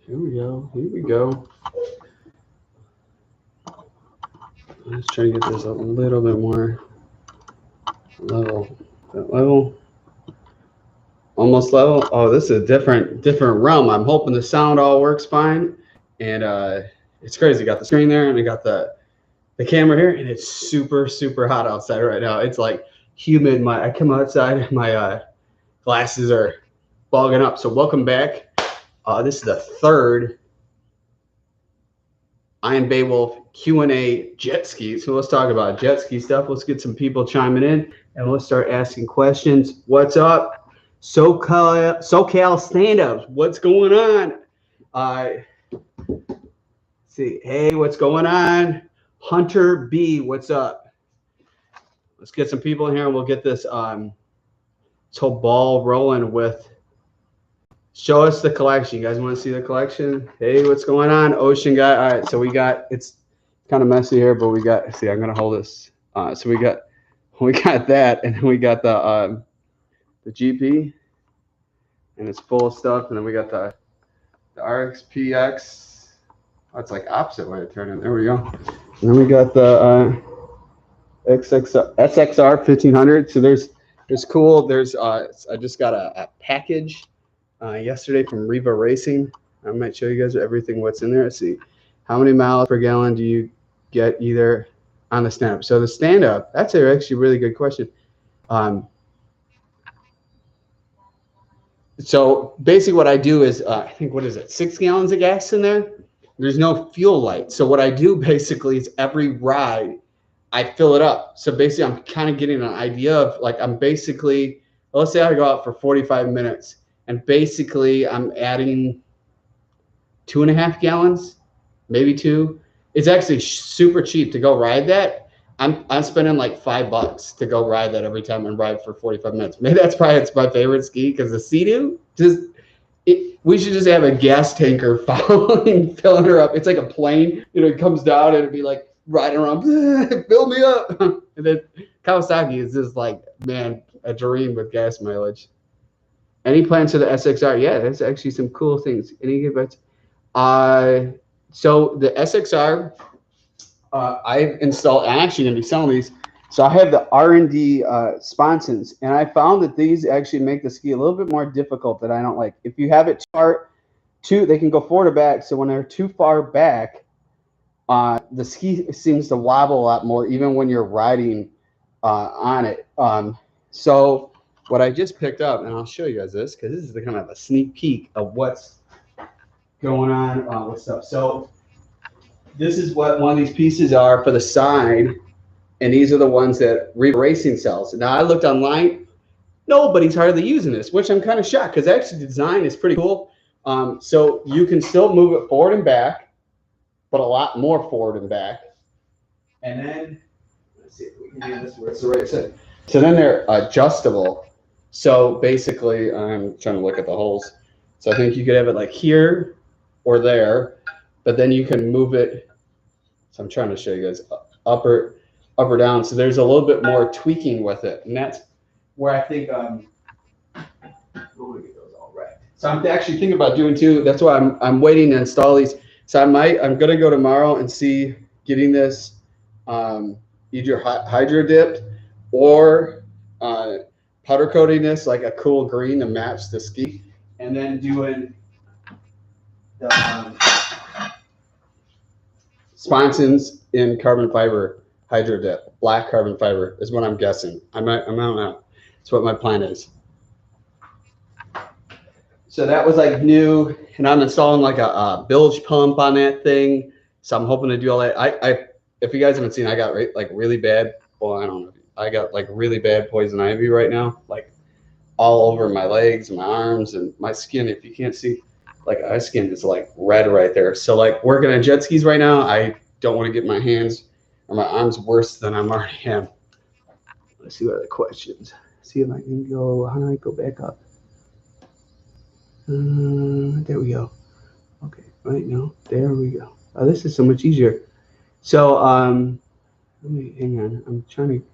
Here we go. Here we go. Let's try to get this a little bit more level. That level. Almost level. Oh, this is a different realm. I'm hoping the sound all works fine. And it's crazy. Got the screen there, and I got the camera here, and it's super hot outside right now. It's like humid. I come outside, and my glasses are fogging up. So welcome back. This is the third Am Beowulf Q&A jet ski. So let's talk about jet ski stuff. Let's get some people chiming in, and let's start asking questions. What's up, SoCal stand-ups? What's going on? See, hey, what's going on? Hunter B, what's up? Let's get some people in here, and we'll get this this whole ball rolling with. Show us the collection. You guys want to see the collection? Hey, what's going on, Ocean Guy? All right, so we got, it's kind of messy here, but we got, see, I'm gonna hold this. So we got that, and then we got the GP, and it's full of stuff, and then we got the RXP-X. Oh, it's like opposite way to turn it. There we go. And then we got the SXR 1500. So there's cool. There's I just got a package yesterday from Riva Racing. I might show you guys everything what's in there. Let's see, how many miles per gallon do you get either on the stand-up? So the stand-up, that's actually a really good question. So basically what I do is, I think, what is it, 6 gallons of gas in there? There's no fuel light. So what I do basically is every ride, I fill it up. So basically I'm kind of getting an idea of, like, I'm basically, let's say I go out for 45 minutes, and basically I'm adding 2.5 gallons, maybe 2. It's actually super cheap to go ride that. I'm spending like $5 to go ride that every time and ride for 45 minutes. Maybe that's probably it's my favorite ski, because the Sea-Doo, we should just have a gas tanker following, filling her up. It's like a plane, you know, it comes down and it'd be like riding around, fill me up. And then Kawasaki is just like, man, a dream with gas mileage. Any plans for the SXR? Yeah, that's actually some cool things. Any good bets? So the SXR, I've installed, I'm actually going to be selling these. So I have the R&D Sponsons, and I found that these actually make the ski a little bit more difficult that I don't like. If you have it they can go forward or back. So when they're too far back, the ski seems to wobble a lot more, even when you're riding on it. So what I just picked up, and I'll show you guys this, because this is the kind of a sneak peek of what's going on with stuff. So this is what one of these pieces are for the side, and these are the ones that Riva Racing sells. Now I looked online, nobody's hardly using this, which I'm kind of shocked, because actually the design is pretty cool. So you can still move it forward and back, but a lot more forward and back. And then let's see if we can do this where it's the right side. So then they're adjustable. So basically, I'm trying to look at the holes. So I think you could have it like here or there, but then you can move it. So I'm trying to show you guys up or down. So there's a little bit more tweaking with it, and that's where I think I want to get those all right. So I'm actually thinking about doing too. That's why I'm waiting to install these. So I'm gonna go tomorrow and see getting this either hydro dipped or powder coating this like a cool green to match the ski, and then doing the Sponsons in carbon fiber hydro dip, black carbon fiber is what I'm guessing. I don't know. That's what my plan is. So that was like new, and I'm installing like a bilge pump on that thing. So I'm hoping to do all that. If you guys haven't seen, I got like really bad. Well, I don't know. I got like really bad poison ivy right now, like all over my legs, my arms, and my skin. If you can't see, like my skin is like red right there. So like working on jet skis right now, I don't want to get my hands or my arms worse than I'm already am. Let's see what are the questions. See if I can go. How do I go back up? There we go. Okay, right now, there we go. Oh, this is so much easier. So let me hang on. I'm trying to.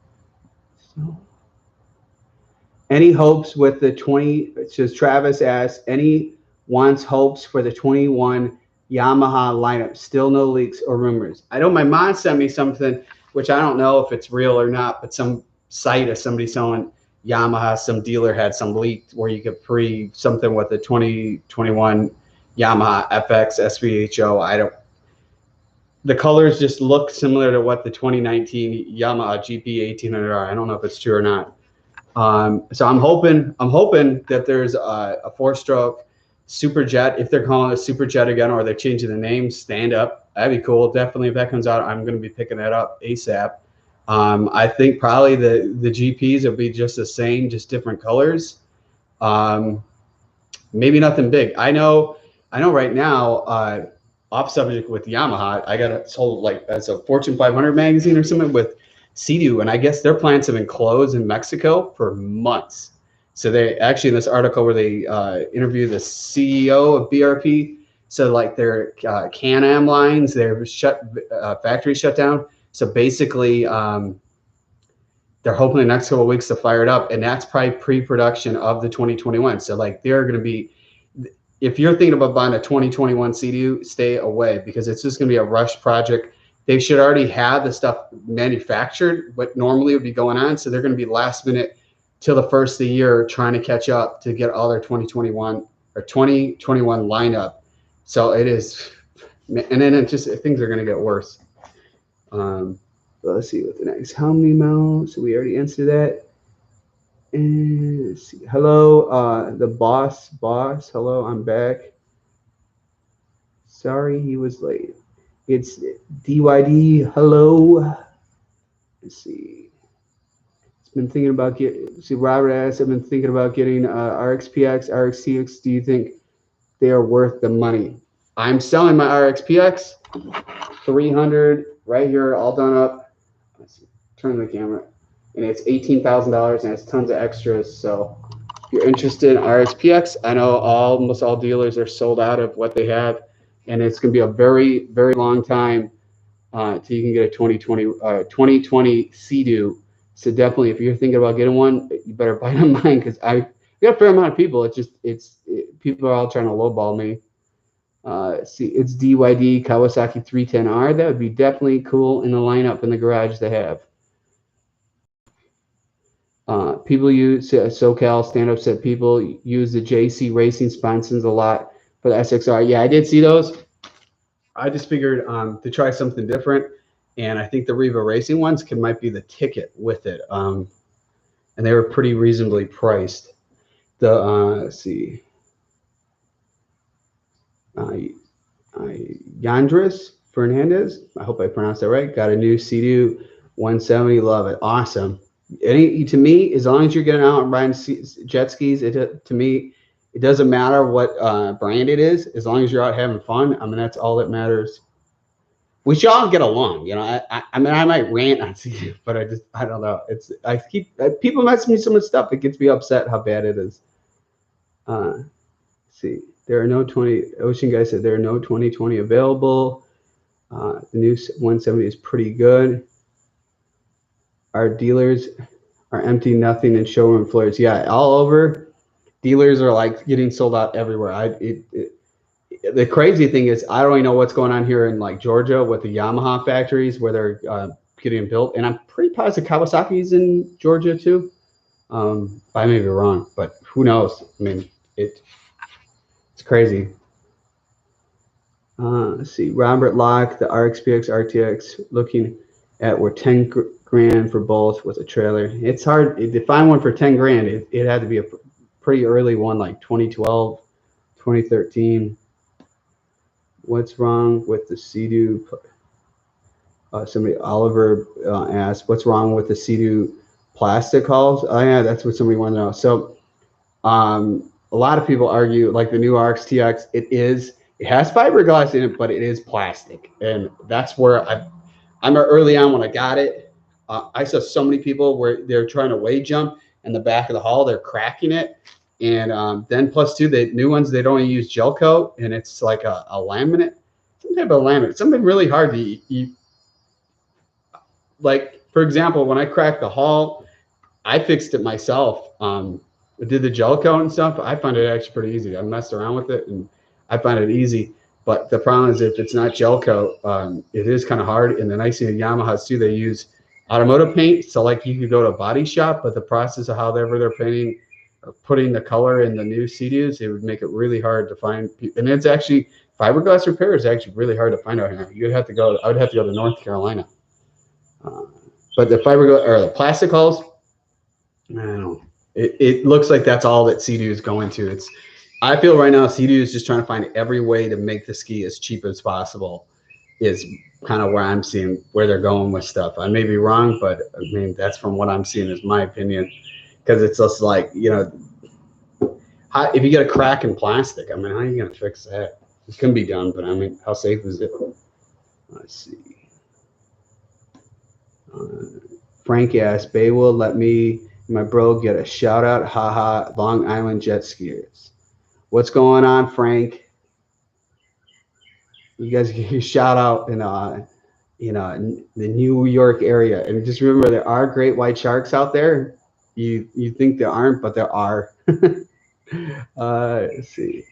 So, any hopes with the 20? It says Travis asks, any wants hopes for the 21 Yamaha lineup. Still no leaks or rumors. I know my mom sent me something, which I don't know if it's real or not, but some site of somebody selling Yamaha, some dealer had some leaked where you could pre something with the 2021 Yamaha FX SVHO. I don't. The colors just look similar to what the 2019 Yamaha GP 1800R. I don't know if it's true or not. So I'm hoping that there's a 4-stroke Super Jet, if they're calling it Super Jet again, or they're changing the name, stand up. That'd be cool. Definitely, if that comes out, I'm going to be picking that up ASAP. I think probably the GPs will be just the same, just different colors. Maybe nothing big. I know right now, off subject with Yamaha, I got it sold like as a Fortune 500 magazine or something with Sea-Doo, and I guess their plants have been closed in Mexico for months. So they actually, in this article where they interview the CEO of BRP, so like their Can-Am lines, their factory shut down. So basically, they're hoping the next couple of weeks to fire it up, and that's probably pre-production of the 2021. So like they're going to be, if you're thinking about buying a 2021 Sea-Doo, stay away, because it's just going to be a rush project. They should already have the stuff manufactured, what normally would be going on. So they're going to be last minute till the first of the year trying to catch up to get all their 2021 or 2021 lineup. So it is, and then it just, things are going to get worse. Let's see what the next. How many mounts? We already answered that. And let's see. Hello, the boss. Hello, I'm back. Sorry he was late. It's DYD. Hello. Let's see. Been thinking about getting. See, Robert asked. I've been thinking about getting RXP-X, RXT-X. Do you think they are worth the money? I'm selling my RXP-X, 300 right here, all done up. Let's see, turn the camera, and it's $18,000 and it's tons of extras. So if you're interested in RXP-X, I know almost all dealers are sold out of what they have, and it's going to be a very, very long time till you can get a 2020 Sea-Doo. So definitely, if you're thinking about getting one, you better buy it on mine, because I got a fair amount of people. People are all trying to lowball me. See, it's DYD Kawasaki 310R. That would be definitely cool in the lineup in the garage to have. People use SoCal stand-up said people use the JC Racing Sponsons a lot for the SXR. Yeah, I did see those. I just figured to try something different. And I think the Riva Racing ones might be the ticket with it. And they were pretty reasonably priced. The let's see, Yandris Fernandez, I hope I pronounced that right, got a new Sea-Doo 170. Love it. Awesome. To me, as long as you're getting out and riding jet skis, to me, it doesn't matter what brand it is, as long as you're out having fun. I mean, that's all that matters. We should all get along, you know. I mean, I might rant on Sea-Doo, but I don't know. People mess me so much stuff. It gets me upset how bad it is. Let's see, there are no 20. Ocean Guy said there are no 2020 available. The new 170 is pretty good. Our dealers are empty, nothing in showroom floors. Yeah, all over. Dealers are like getting sold out everywhere. The crazy thing is, I don't really know what's going on here in like Georgia with the Yamaha factories where they're getting built, and I'm pretty positive Kawasaki's in Georgia too. I may be wrong, but who knows? I mean, it's crazy. Let's see, Robert Locke, the RXP-X, RTX, looking at were 10 grand for both with a trailer. It's hard to find one for 10 grand. It had to be a pretty early one, like 2012, 2013. What's wrong with the Sea-Doo? Somebody, Oliver asked, what's wrong with the Sea-Doo plastic hulls? Oh yeah, that's what somebody wanted to know. So a lot of people argue, like the new RXT-X, it has fiberglass in it, but it is plastic. And that's where I'm early on when I got it. I saw so many people where they're trying to wave jump in the back of the hull, they're cracking it. And then plus two, the new ones, they don't use gel coat, and it's like a laminate, some type of laminate, something really hard to eat. Like, for example, when I cracked the hull, I fixed it myself. did the gel coat and stuff, I find it actually pretty easy. I messed around with it and I find it easy. But the problem is if it's not gel coat, it is kind of hard. And the nice thing with Yamaha's too, they use automotive paint. So like you could go to a body shop, but the process of however they're painting or putting the color in the new CDs, it would make it really hard to find. And it's actually, fiberglass repair is actually really hard to find out here. You'd have to go, I would have to go to North Carolina. But the fiberglass or the plastic hulls, I don't know. It looks like that's all that Sea-Doo is going to. It's, I feel right now Sea-Doo is just trying to find every way to make the ski as cheap as possible. Is kind of where I'm seeing where they're going with stuff. I may be wrong, but I mean that's from what I'm seeing is my opinion. Because it's just like, you know, if you get a crack in plastic, I mean, how are you gonna fix that? It can be done, but I mean, how safe is it? Let's see. Frank asked, Beowulf, let me and my bro get a shout out. Haha, Long Island jet skiers. What's going on, Frank? You guys get your shout out in the New York area. And just remember, there are great white sharks out there. You think there aren't, but there are. Let's see.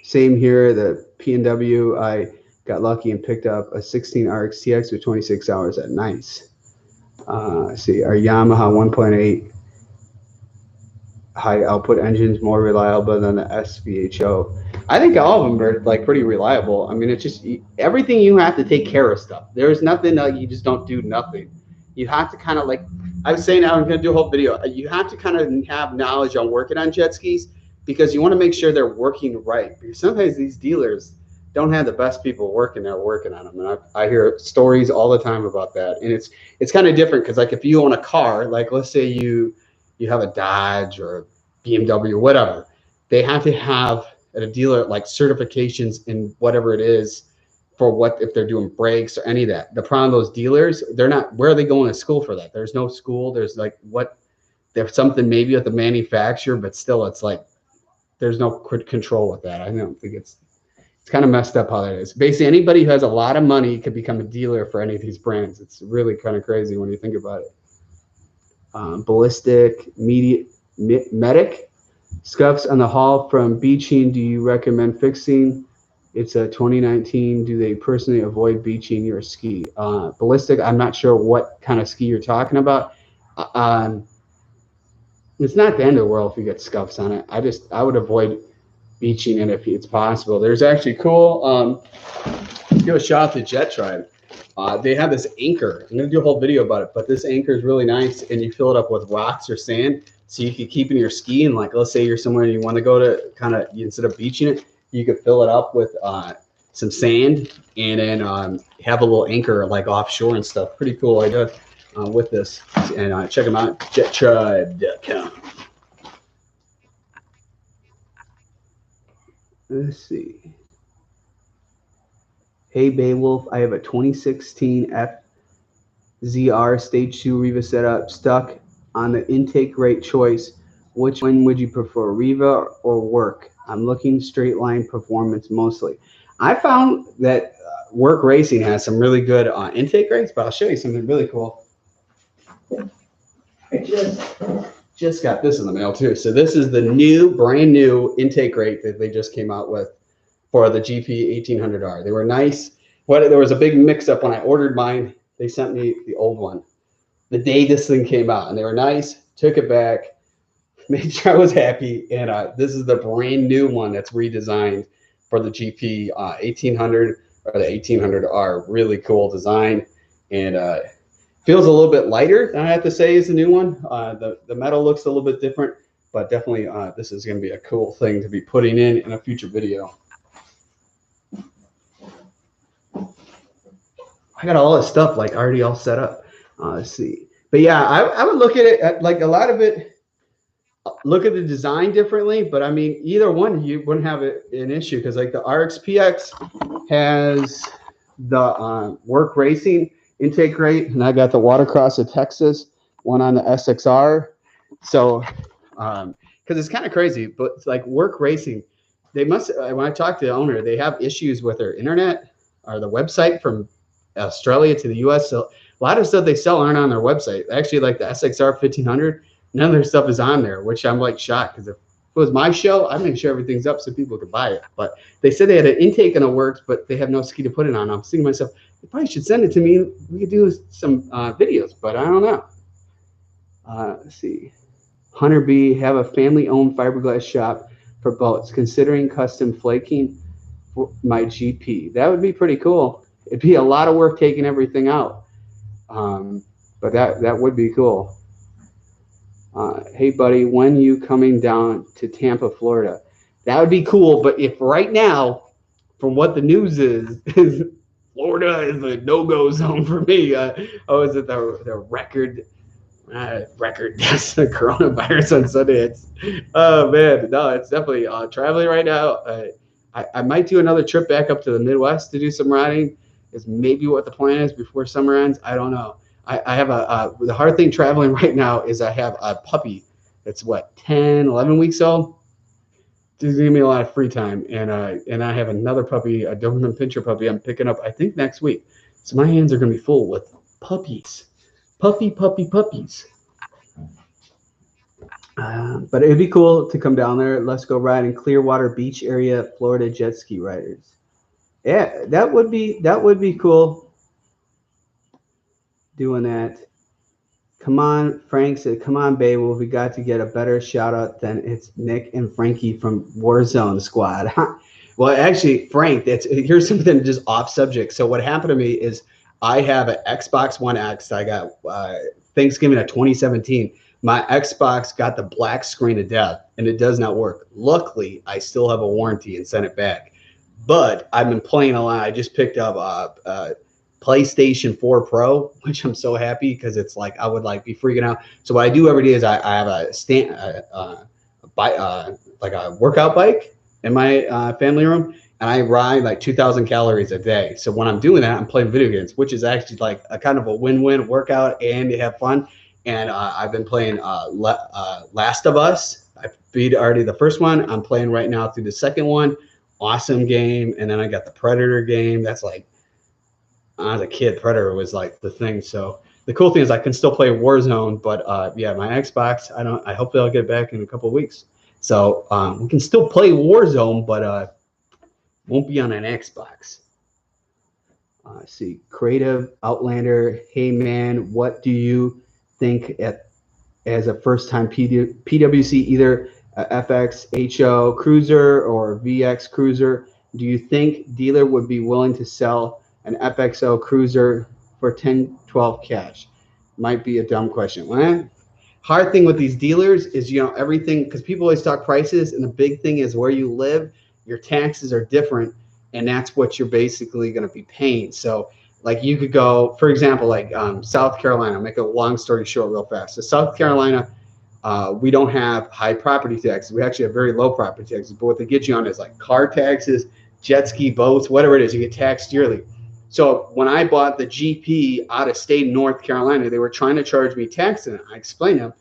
Same here, the P&W, I got lucky and picked up a 16 RXT-X with 26 hours at nice. Let's see, our Yamaha 1.8 high output engines more reliable than the SVHO. I think all of them are like pretty reliable. I mean, it's just everything you have to take care of stuff. There's nothing that you just don't do nothing. You have to kind of like, I was saying, I'm going to do a whole video. You have to kind of have knowledge on working on jet skis because you want to make sure they're working right. Because sometimes these dealers don't have the best people working there working on them. And I hear stories all the time about that. And it's kind of different because like if you own a car, like let's say you have a Dodge or a BMW or whatever, they have to have at a dealer like certifications in whatever it is for what if they're doing brakes or any of that. The problem those dealers, they're not, where are they going to school for that? There's no school. There's like what, there's something maybe at the manufacturer, but still it's like there's no control with that. I don't think it's kind of messed up how that is. Basically, anybody who has a lot of money could become a dealer for any of these brands. It's really kind of crazy when you think about it. Ballistic, medic, scuffs on the hull from beaching. Do you recommend fixing? It's a 2019. Do they personally avoid beaching your ski? Ballistic, I'm not sure what kind of ski you're talking about. It's not the end of the world if you get scuffs on it. I would avoid beaching it if it's possible. There's actually cool, let's give a shout out to Jettrim. They have this anchor. I'm going to do a whole video about it, but this anchor is really nice, and you fill it up with rocks or sand, so you can keep in your ski. And like, let's say you're somewhere and you want to go to kind of, instead of beaching it, you could fill it up with some sand and then have a little anchor like offshore and stuff. Pretty cool idea with this. And check them out, jettribe.com. Let's see. Hey Beowulf, I have a 2016 FZR Stage 2 Riva setup stuck on the intake grate choice. Which one would you prefer, Riva or WORX? I'm looking straight line performance mostly. I found that WORX Racing has some really good intake grates, but I'll show you something really cool. I just got this in the mail too. So this is the new, brand new intake grate that they just came out with for the GP 1800R. They were nice. There was a big mix up when I ordered mine. They sent me the old one the day this thing came out, and they were nice. Took it back, made sure I was happy, and this is the brand new one that's redesigned for the GP 1800 or the 1800R. Really cool design, and feels a little bit lighter, I have to say, is the new one. The metal looks a little bit different, but definitely this is going to be a cool thing to be putting in a future video. I got all this stuff like already all set up. Let's see. But yeah, I would look at it like a lot of it, look at the design differently, but I mean, either one, you wouldn't have an issue because like the RXP-X has the WORX Racing intake grate, and I got the Watercross of Texas one on the SXR. So, because it's kind of crazy, but it's like WORX Racing, they must, when I talked to the owner, they have issues with their internet or the website from Australia to the US. So a lot of stuff they sell aren't on their website. Actually, like the SXR 1500, none of their stuff is on there, which I'm like shocked, because if it was my show, I'd make sure everything's up so people could buy it. But they said they had an intake and a WORX, but they have no ski to put it on. I'm thinking to myself, they probably should send it to me. We could do some videos, but I don't know. Let's see. Hunter B, have a family-owned fiberglass shop for boats, considering custom flaking for my GP. That would be pretty cool. It'd be a lot of work taking everything out, but that would be cool. Hey, buddy, when you coming down to Tampa, Florida? That would be cool, but if right now, from what the news is Florida is a no-go zone for me. I was at the record deaths, the coronavirus on Sunday. It's, oh man, no, it's definitely traveling right now. I might do another trip back up to the Midwest to do some riding. Is maybe what the plan is before summer ends. I don't know. I have the hard thing traveling right now is I have a puppy that's what, 10, 11 weeks old. This is giving me a lot of free time, and I have another puppy, a Doberman Pinscher puppy I'm picking up I think next week. So my hands are gonna be full with puppies. Puppies. But it'd be cool to come down there. Let's go ride in Clearwater Beach area, Florida jet ski riders. Yeah, that would be cool. Doing that. Come on, Frank said, come on, Beowulf. We got to get a better shout out than it's Nick and Frankie from Warzone Squad. Well, actually, Frank, here's something just off subject. So what happened to me is I have an Xbox One X. I got Thanksgiving of 2017. My Xbox got the black screen of death, and it does not work. Luckily, I still have a warranty and sent it back. But I've been playing a lot. I just picked up PlayStation 4 Pro, which I'm so happy because it's like I would like be freaking out. So what I do every day is I have like a workout bike in my family room, and I ride like 2,000 calories a day. So when I'm doing that, I'm playing video games, which is actually like a kind of a win-win workout and you have fun. And I've been playing Last of Us. I beat already the first one. I'm playing right now through the second one. Awesome game. And then I got the Predator game. That's like, as a kid, Predator was like the thing. So the cool thing is I can still play Warzone, but yeah, my Xbox, I hope they'll get back in a couple of weeks. So we can still play Warzone, but won't be on an Xbox. See, Creative Outlander. Hey man, what do you think as a first-time PWC, either SVHO cruiser or VX cruiser? Do you think dealer would be willing to sell an FXO cruiser for 10, 12 cash? Might be a dumb question. Well, hard thing with these dealers is, you know, everything, because people always talk prices, and the big thing is where you live, your taxes are different, and that's what you're basically going to be paying. So like you could go, for example, like South Carolina, make a long story short real fast. So South Carolina, we don't have high property taxes. We actually have very low property taxes, but what they get you on is like car taxes, jet ski, boats, whatever it is, you get taxed yearly. So when I bought the GP out of state North Carolina, they were trying to charge me tax, and I explained to them,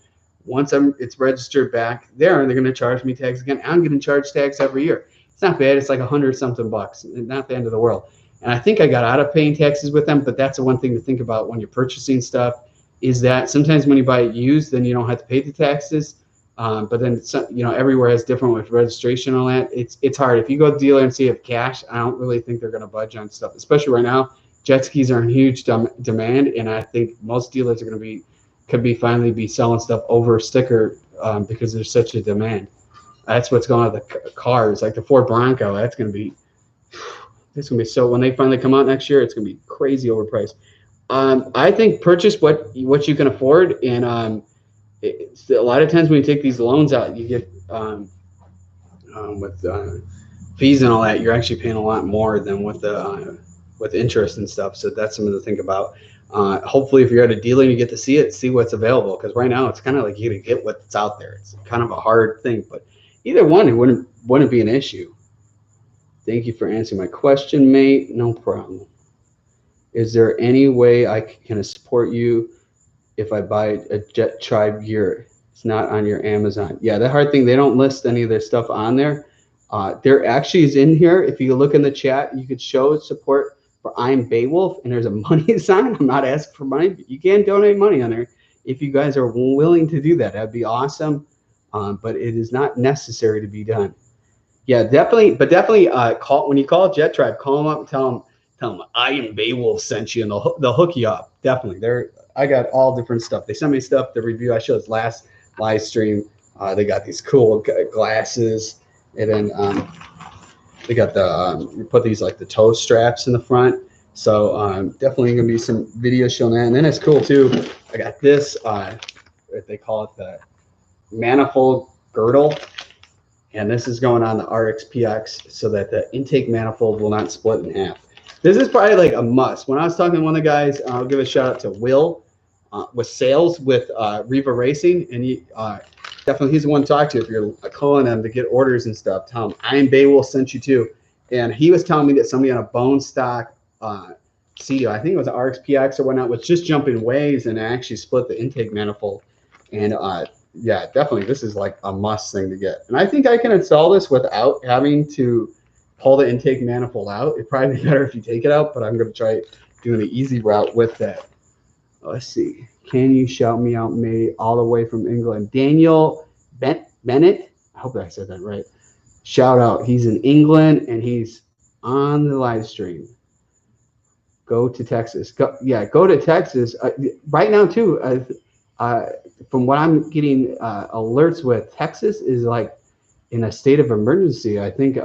once it's registered back there, and they're going to charge me tax again. I'm getting charged tax every year. It's not bad. It's like $100-something bucks. Not the end of the world. And I think I got out of paying taxes with them, but that's the one thing to think about when you're purchasing stuff, is that sometimes when you buy it used, then you don't have to pay the taxes. But then, you know, everywhere has different with registration and all that. It's hard. If you go to the dealer and see you have cash, I don't really think they're going to budge on stuff, especially right now. Jet skis are in huge demand, and I think most dealers are going to could finally be selling stuff over sticker because there's such a demand. That's what's going on with the cars, like the Ford Bronco. That's going to be so. When they finally come out next year, it's going to be crazy overpriced. I think purchase what you can afford, and a lot of times when you take these loans out, you get with fees and all that, you're actually paying a lot more than with interest and stuff. So that's something to think about. Hopefully, if you're at a dealer and you get to see what's available, because right now it's kind of like you got to get what's out there. It's kind of a hard thing, but either one, it wouldn't be an issue. Thank you for answering my question, mate. No problem. Is there any way I can support you if I buy a Jet Tribe gear? It's not on your Amazon. Yeah, the hard thing, they don't list any of their stuff on there. There actually is in here. If you look in the chat, you could show support for Am Beowulf, and there's a money sign. I'm not asking for money, but you can donate money on there. if you guys are willing to do that, that'd be awesome. But it is not necessary to be done. Yeah, definitely. But definitely, call when you call Jet Tribe, call them up and tell them I Am Beowulf sent you, and they'll hook you up. Definitely, I got all different stuff. They sent me stuff. The review I showed last live stream. They got these cool glasses, and then they got the you put these like the toe straps in the front. So definitely gonna be some videos showing that. And then it's cool too. I got this. They call it the Manifold Girdle. And this is going on the RXP-X so that the intake manifold will not split in half. This is probably like a must. When I was talking to one of the guys, I'll give a shout out to Will with sales with Riva Racing. And he, definitely he's the one to talk to if you're calling them to get orders and stuff. Tell him, I Am Beowulf sent you too. And he was telling me that somebody on a bone stock CDO, I think it was an RXP-X or whatnot, was just jumping waves and actually split the intake manifold. And yeah, definitely, this is like a must thing to get. And I think I can install this without having to pull the intake manifold out. It'd probably be better if you take it out, but I'm going to try doing the easy route with that. Let's see. Can you shout me out, May, all the way from England? Daniel Bennett, I hope I said that right. Shout out. He's in England, and he's on the live stream. Go to Texas. Go to Texas. Right now, too, from what I'm getting alerts with, Texas is like in a state of emergency. I think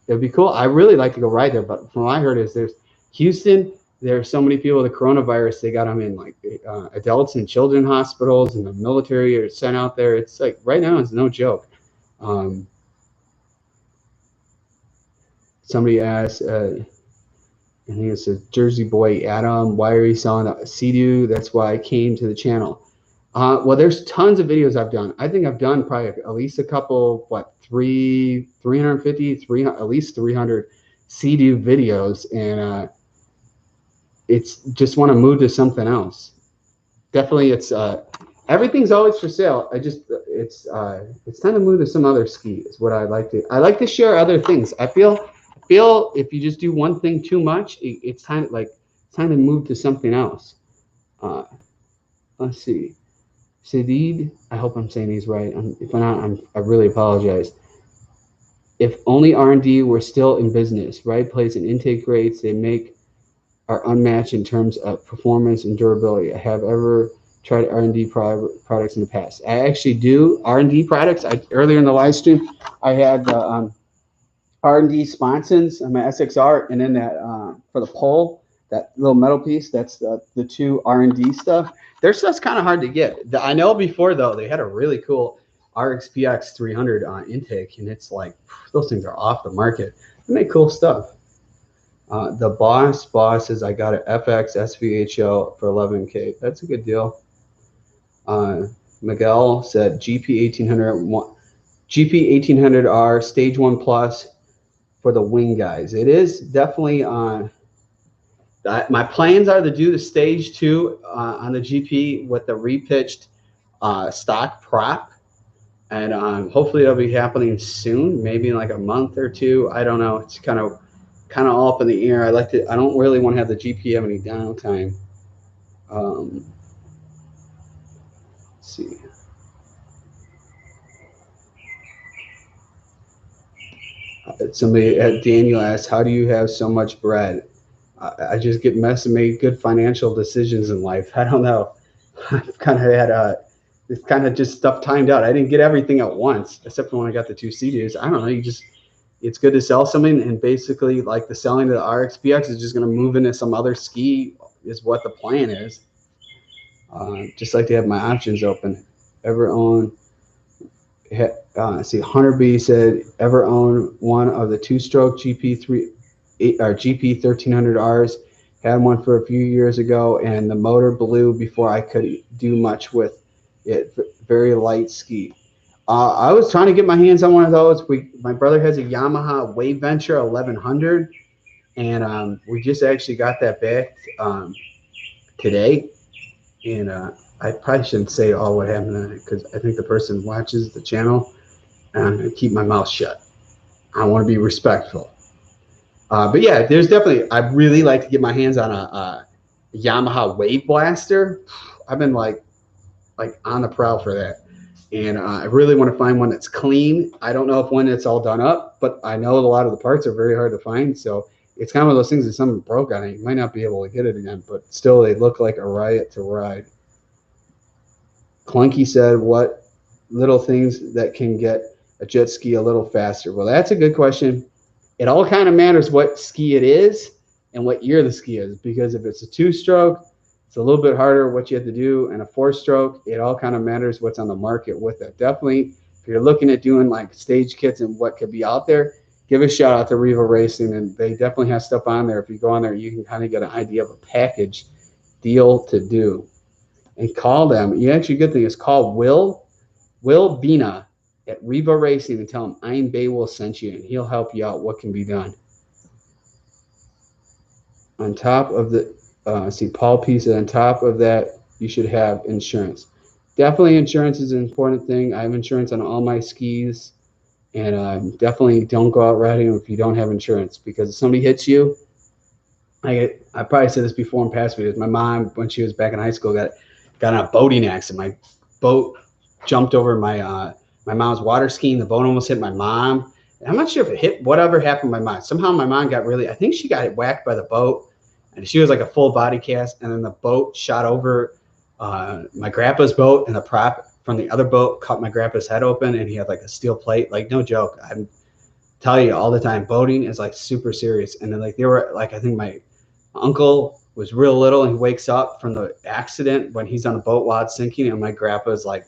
it'd be cool. I really like to go ride there, but from what I heard is there's Houston. There's so many people with the coronavirus. They got them in like adults and children hospitals, and the military are sent out there. It's like right now, it's no joke. Somebody asked, I think it's a Jersey boy, Adam, why are you selling a Sea-Doo? That's why I came to the channel. Well, there's tons of videos I've done. I think I've done probably at least a couple, 350, at least 300 Sea-Doo videos, and it's just want to move to something else. Definitely, it's everything's always for sale. It's time to move to some other ski. Is what I like to share other things. I feel if you just do one thing too much, it's time to move to something else. Let's see. Sadid, I hope I'm saying these right. If I'm not, I really apologize. If only R&D were still in business, right place and intake rates they make are unmatched in terms of performance and durability. I have ever tried R&D products in the past. I actually do R&D products. Earlier in the live stream, I had the R&D Sponsons on my SXR, and then that for the pole, that little metal piece, that's the two R&D stuff. Their stuff's kind of hard to get. I know before, though, they had a really cool RXP-X 300 intake, and it's like, those things are off the market. They make cool stuff. The boss says, I got an FX SVHO for 11K. That's a good deal. Miguel said, GP 1800R Stage 1 Plus for the wing guys. It is definitely on. My plans are to do the Stage 2 on the GP with the repitched stock prop, and hopefully it'll be happening soon, maybe in like a month or two. I don't know. It's kind of all up in the air. I don't really want to have the GP have any downtime. Let's see. Somebody, Daniel asked, how do you have so much bread? I just get messed and make good financial decisions in life. I don't know. I've kind of had it's kind of just stuff timed out. I didn't get everything at once, except for when I got the two CDs. I don't know. It's good to sell something, and basically, like the selling of the RXP-X is just going to move into some other ski is what the plan is. Just like to have my options open. Ever own? See, Hunter B said, ever own one of the two-stroke GP 1300Rs? Had one for a few years ago, and the motor blew before I could do much with it. Very light ski. I was trying to get my hands on one of those. My brother has a Yamaha Waverunner 1100, and we just actually got that back today. And I probably shouldn't say all what happened on it, because I think the person watches the channel, and I'm going to keep my mouth shut. I want to be respectful. But yeah, there's definitely, I really like to get my hands on a Yamaha Wave Blaster. I've been like like on the prowl for that. And I really want to find one that's clean. I don't know if one that's all done up, but I know a lot of the parts are very hard to find. So it's kind of one of those things that something broke on it, you might not be able to get it again, but still they look like a riot to ride. Clunky said, what little things that can get a jet ski a little faster? Well, that's a good question. It all kind of matters what ski it is and what year the ski is, because if it's a 2-stroke, it's a little bit harder what you have to do, and a 4-stroke, it all kind of matters what's on the market with it. Definitely, if you're looking at doing like stage kits and what could be out there, give a shout out to Riva Racing, and they definitely have stuff on there. If you go on there, you can kind of get an idea of a package deal to do. And call them. You actually, good thing is call Will Bina at Riva Racing and tell him Am Beowulf sent you, and he'll help you out what can be done. On top of the see, Paul P said, on top of that, you should have insurance. Definitely insurance is an important thing. I have insurance on all my skis, and definitely don't go out riding if you don't have insurance, because if somebody hits you, I probably said this before in past videos, my mom, when she was back in high school, got in a boating accident. My boat jumped over my mom's water skiing. The boat almost hit my mom. And I'm not sure if it hit, whatever happened to my mom. Somehow my mom got really, I think she got whacked by the boat, and she was like a full body cast, and then the boat shot over my grandpa's boat, and the prop from the other boat cut my grandpa's head open, and he had like a steel plate. Like, no joke. I'm telling you all the time, boating is like super serious. And then like they were like, I think my uncle was real little, and he wakes up from the accident when he's on the boat while it's sinking, and my grandpa's like,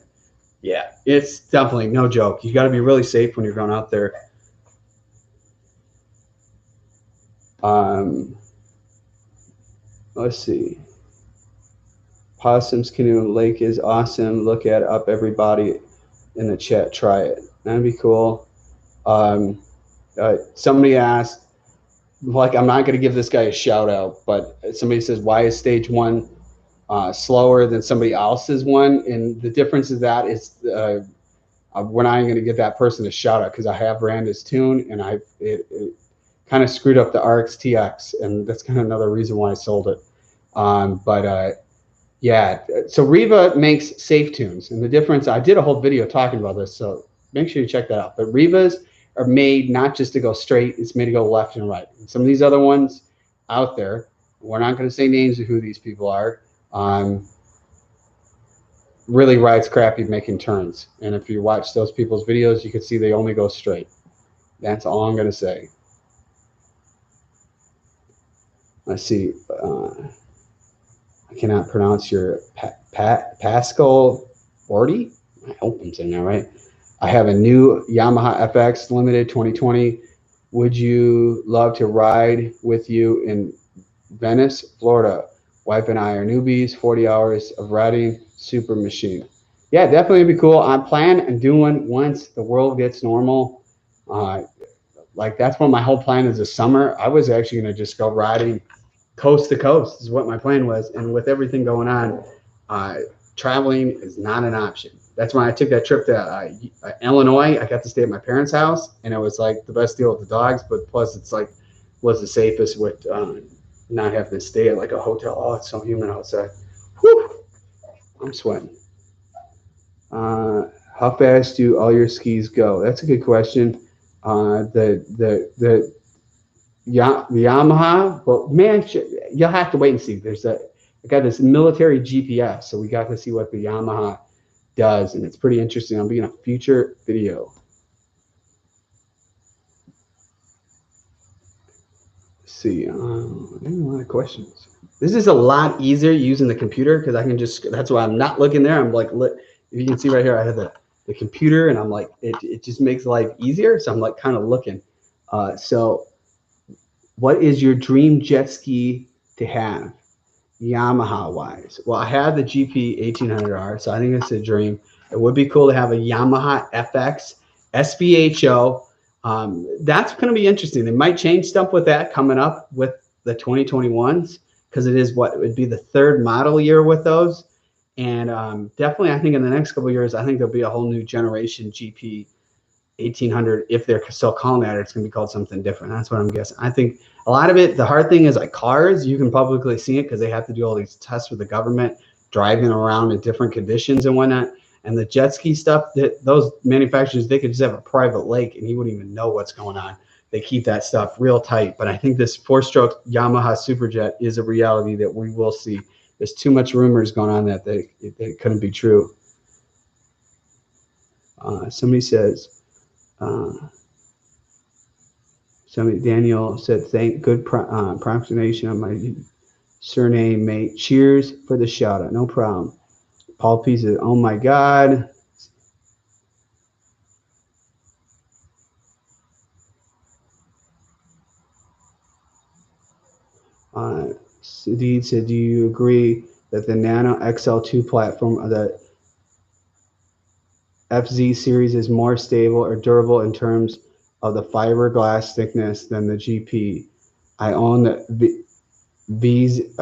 yeah, it's definitely no joke. You got to be really safe when you're going out there. Let's see. Possum's Canoe Lake is awesome. Look at it up, everybody in the chat. Try it. That'd be cool. Somebody asked, like, I'm not going to give this guy a shout out, but somebody says, why is stage 1 slower than somebody else's one? And the difference is that is we're not going to give that person a shout out, because I have ran this tune, and it kind of screwed up the RXT-X, and that's kind of another reason why I sold it. Yeah, so Reva makes safe tunes, and the difference, I did a whole video talking about this, so make sure you check that out. But Revas are made not just to go straight, it's made to go left and right. And some of these other ones out there, we're not going to say names of who these people are, really rides crappy making turns. And if you watch those people's videos, you can see they only go straight. That's all I'm going to say. Let's see. I cannot pronounce your Pascal Orty. I hope I'm saying that right. I have a new Yamaha FX Limited 2020. Would you love to ride with you in Venice, Florida? Wife and I are newbies. 40 hours of riding, super machine. Yeah, definitely be cool. I plan on doing once the world gets normal. Like, that's what my whole plan is this summer. I was actually going to just go riding coast to coast is what my plan was. And with everything going on, traveling is not an option. That's why I took that trip to Illinois. I got to stay at my parents' house, and it was like the best deal with the dogs, but plus it's like was the safest with not having to stay at like a hotel. Oh, it's so humid outside. Whew, I'm sweating. How fast do all your skis go? That's a good question. The Yamaha, well, man, you'll have to wait and see. I got this military GPS, so we got to see what the Yamaha does, and it's pretty interesting. I'll be in a future video. Let's see, a lot of questions. This is a lot easier using the computer, because I can just, that's why I'm not looking there. I'm like, if you can see right here, I have the computer, and I'm like, it just makes life easier. So I'm like kind of looking. So what is your dream jet ski to have, Yamaha wise? Well, I have the GP 1800R, so I think it's a dream. It would be cool to have a Yamaha FX SVHO. That's going to be interesting. They might change stuff with that coming up with the 2021s, because it is what it would be the 3rd model year with those. And definitely, I think in the next couple of years, I think there'll be a whole new generation GP 1800. If they're still calling that, it's going to be called something different. That's what I'm guessing. I think a lot of it, the hard thing is like cars, you can publicly see it because they have to do all these tests with the government. driving around in different conditions and whatnot. And the jet ski stuff, that those manufacturers, they could just have a private lake and you wouldn't even know what's going on. They keep that stuff real tight. But I think this 4-stroke Yamaha Superjet is a reality that we will see. There's too much rumors going on that they couldn't be true. Somebody says, Daniel said, thank good pronunciation of my surname, mate. Cheers for the shout out. No problem. Paul P says, oh my God. Sadid said, do you agree that the Nano XL2 platform of the FZ series is more stable or durable in terms of the fiberglass thickness than the GP? I own the VFZ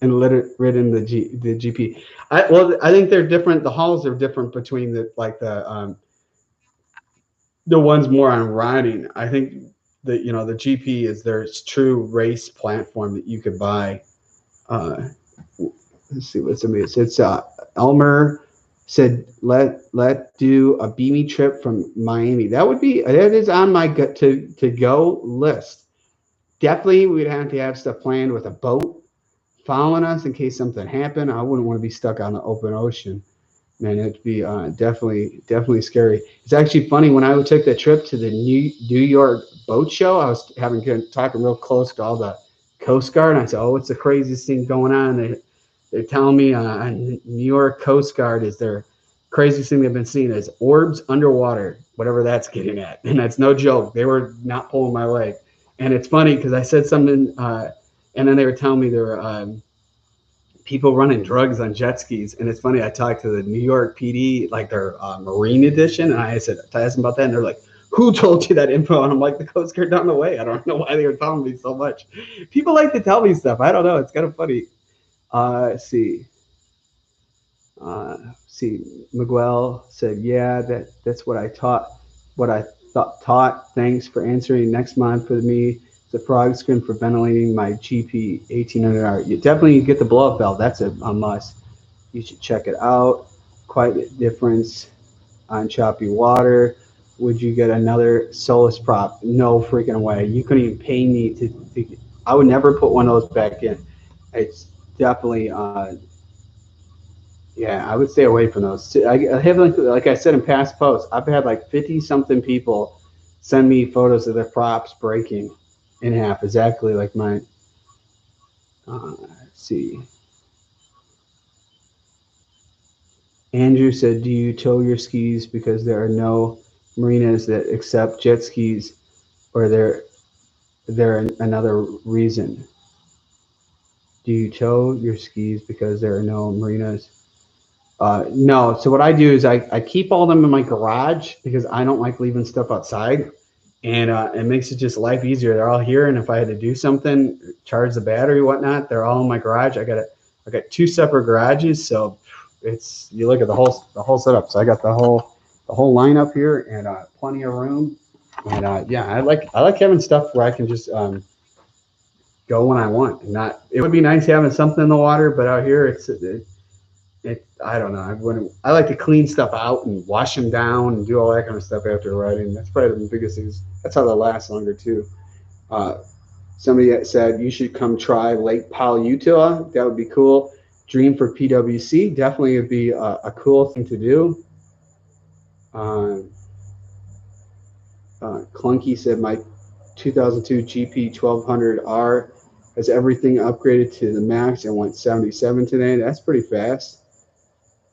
and written the GP. I think they're different. The hulls are different between the ones more on riding. I think that the GP is their true race platform that you could buy. Let's see what somebody said. It's Elmer said, let do a beamy trip from Miami. That is on my to go list. Definitely we'd have to have stuff planned with a boat following us in case something happened. I wouldn't want to be stuck on the open ocean. Man, it'd be definitely scary. It's actually funny, when I took the trip to the New York boat show, I was talking real close to all the Coast Guard, and I said, oh, what's the craziest thing going on? They're telling me New York Coast Guard is their craziest thing they've been seeing is orbs underwater, whatever that's getting at. And that's no joke. They were not pulling my leg. And it's funny because I said something, and then they were telling me there were people running drugs on jet skis. And it's funny, I talked to the New York PD, like their Marine edition, and I asked them about that, and they're like, who told you that info? And I'm like, the Coast Guard down the way. I don't know why they were telling me so much. People like to tell me stuff. I don't know. It's kind of funny. Miguel said, yeah, that's what I taught. Taught. Thanks for answering. Next month for me, the frog screen for ventilating my GP 1800R. You definitely get the blow up valve. That's a must. You should check it out. Quite a difference on choppy water. Would you get another Solus prop? No freaking way. You couldn't even pay me to I would never put one of those back in. It's definitely yeah, I would stay away from those. I have, like I said in past posts, I've had like 50-something people send me photos of their props breaking in half, exactly like mine. Let's see. Andrew said, do you tow your skis because there are no marinas that accept jet skis, or there another reason? Do you tow your skis because there are no marinas? No. So what I do is I keep all them in my garage because I don't like leaving stuff outside, and it makes it just life easier. They're all here, and if I had to do something, charge the battery, whatnot, they're all in my garage. I got 2 separate garages, so it's, you look at the whole setup. So I got the whole lineup here, and plenty of room. And yeah, I like having stuff where I can just go when I want, and not. It would be nice having something in the water, but out here I don't know. I like to clean stuff out and wash them down and do all that kind of stuff after riding. That's probably the biggest thing. That's how they last longer too. Somebody said you should come try Lake Powell, Utah. That would be cool. Dream for PWC. Definitely would be a cool thing to do. Clunky said my 2002 GP 1200R has everything upgraded to the max and went 77 today. That's pretty fast.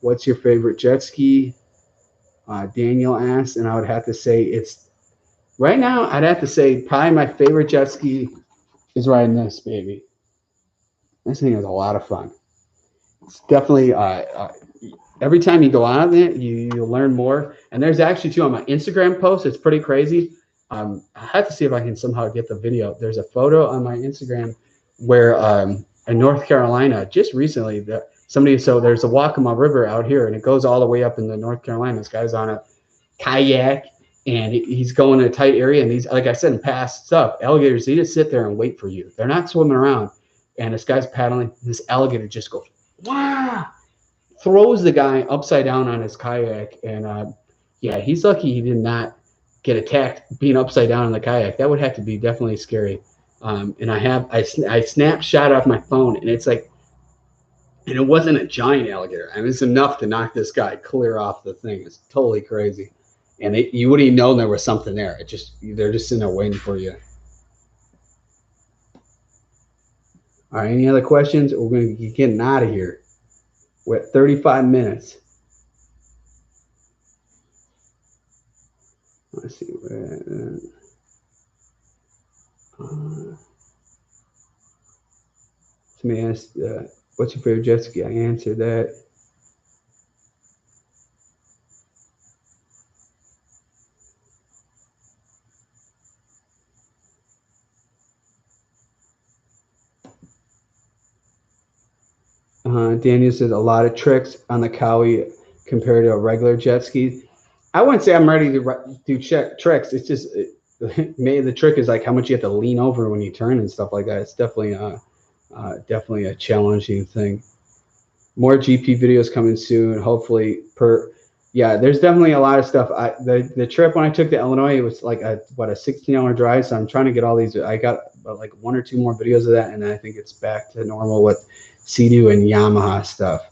What's your favorite jet ski? Daniel asked, and I would have to say right now, I'd have to say probably my favorite jet ski is riding this baby. This thing is a lot of fun. It's definitely, every time you go out there, you learn more. And there's actually, too, on my Instagram post, it's pretty crazy. I have to see if I can somehow get the video. There's a photo on my Instagram where in North Carolina, just recently, so there's a Waccamaw River out here, and it goes all the way up into North Carolina. This guy's on a kayak, and he's going in a tight area, and he's, like I said in past stuff, alligators, they just sit there and wait for you. They're not swimming around. and this guy's paddling. This alligator just goes, wow, throws the guy upside down on his kayak, and yeah, he's lucky he did not get attacked being upside down on the kayak. That would have to be definitely scary. And I snapshot off my phone, and it's like, and it wasn't a giant alligator. I mean, it's enough to knock this guy clear off the thing. It's totally crazy. And you wouldn't even know there was something there. They're just sitting there waiting for you. All right, any other questions? We're going to be getting out of here. We're at 35 minutes. Let's see. Somebody asked, what's your favorite jet ski? I answered that. Daniel says a lot of tricks on the Cowie compared to a regular jet ski. I wouldn't say I'm ready to do tricks. It's just maybe the trick is like how much you have to lean over when you turn and stuff like that. It's definitely a challenging thing. More GP videos coming soon, hopefully. Yeah, there's definitely a lot of stuff. The trip when I took to Illinois, it was like a 16-hour drive. So I'm trying to get all these. I got like 1 or 2 more videos of that, and then I think it's back to normal with Sea-Doo and Yamaha stuff.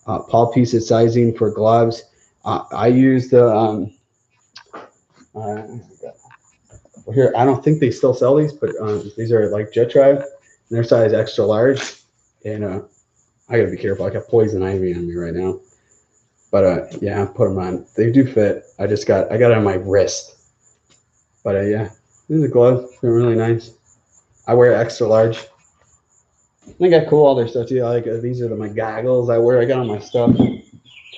Paul Piece sizing for gloves. I use the here. I don't think they still sell these, but these are like Jettrim. Their size extra large, and I gotta be careful. I got poison ivy on me right now, but yeah, I put them on. They do fit. I got it on my wrist, but yeah, these are gloves. They're really nice. I wear extra large. I think I cool all their stuff too. Like these are my goggles I wear. I got all my stuff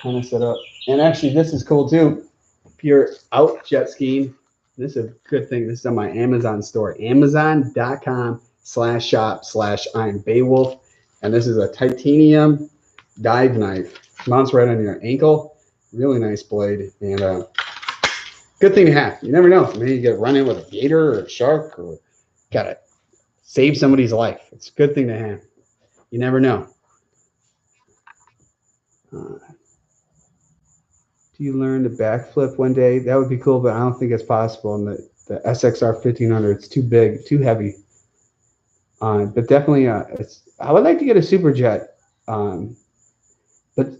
kind of set up, and actually this is cool too. If you're out jet skiing, this is a good thing. This is on my Amazon store, Amazon.com/shop/I'm Beowulf. And this is a titanium dive knife. Mounts right on your ankle. Really nice blade. And good thing to have. You never know. Maybe you get run in with a gator or a shark, or gotta save somebody's life. It's a good thing to have. You never know. Do you learn to backflip one day? That would be cool, but I don't think it's possible. And the SXR 1500, it's too big, too heavy. But definitely, I would like to get a super jet, but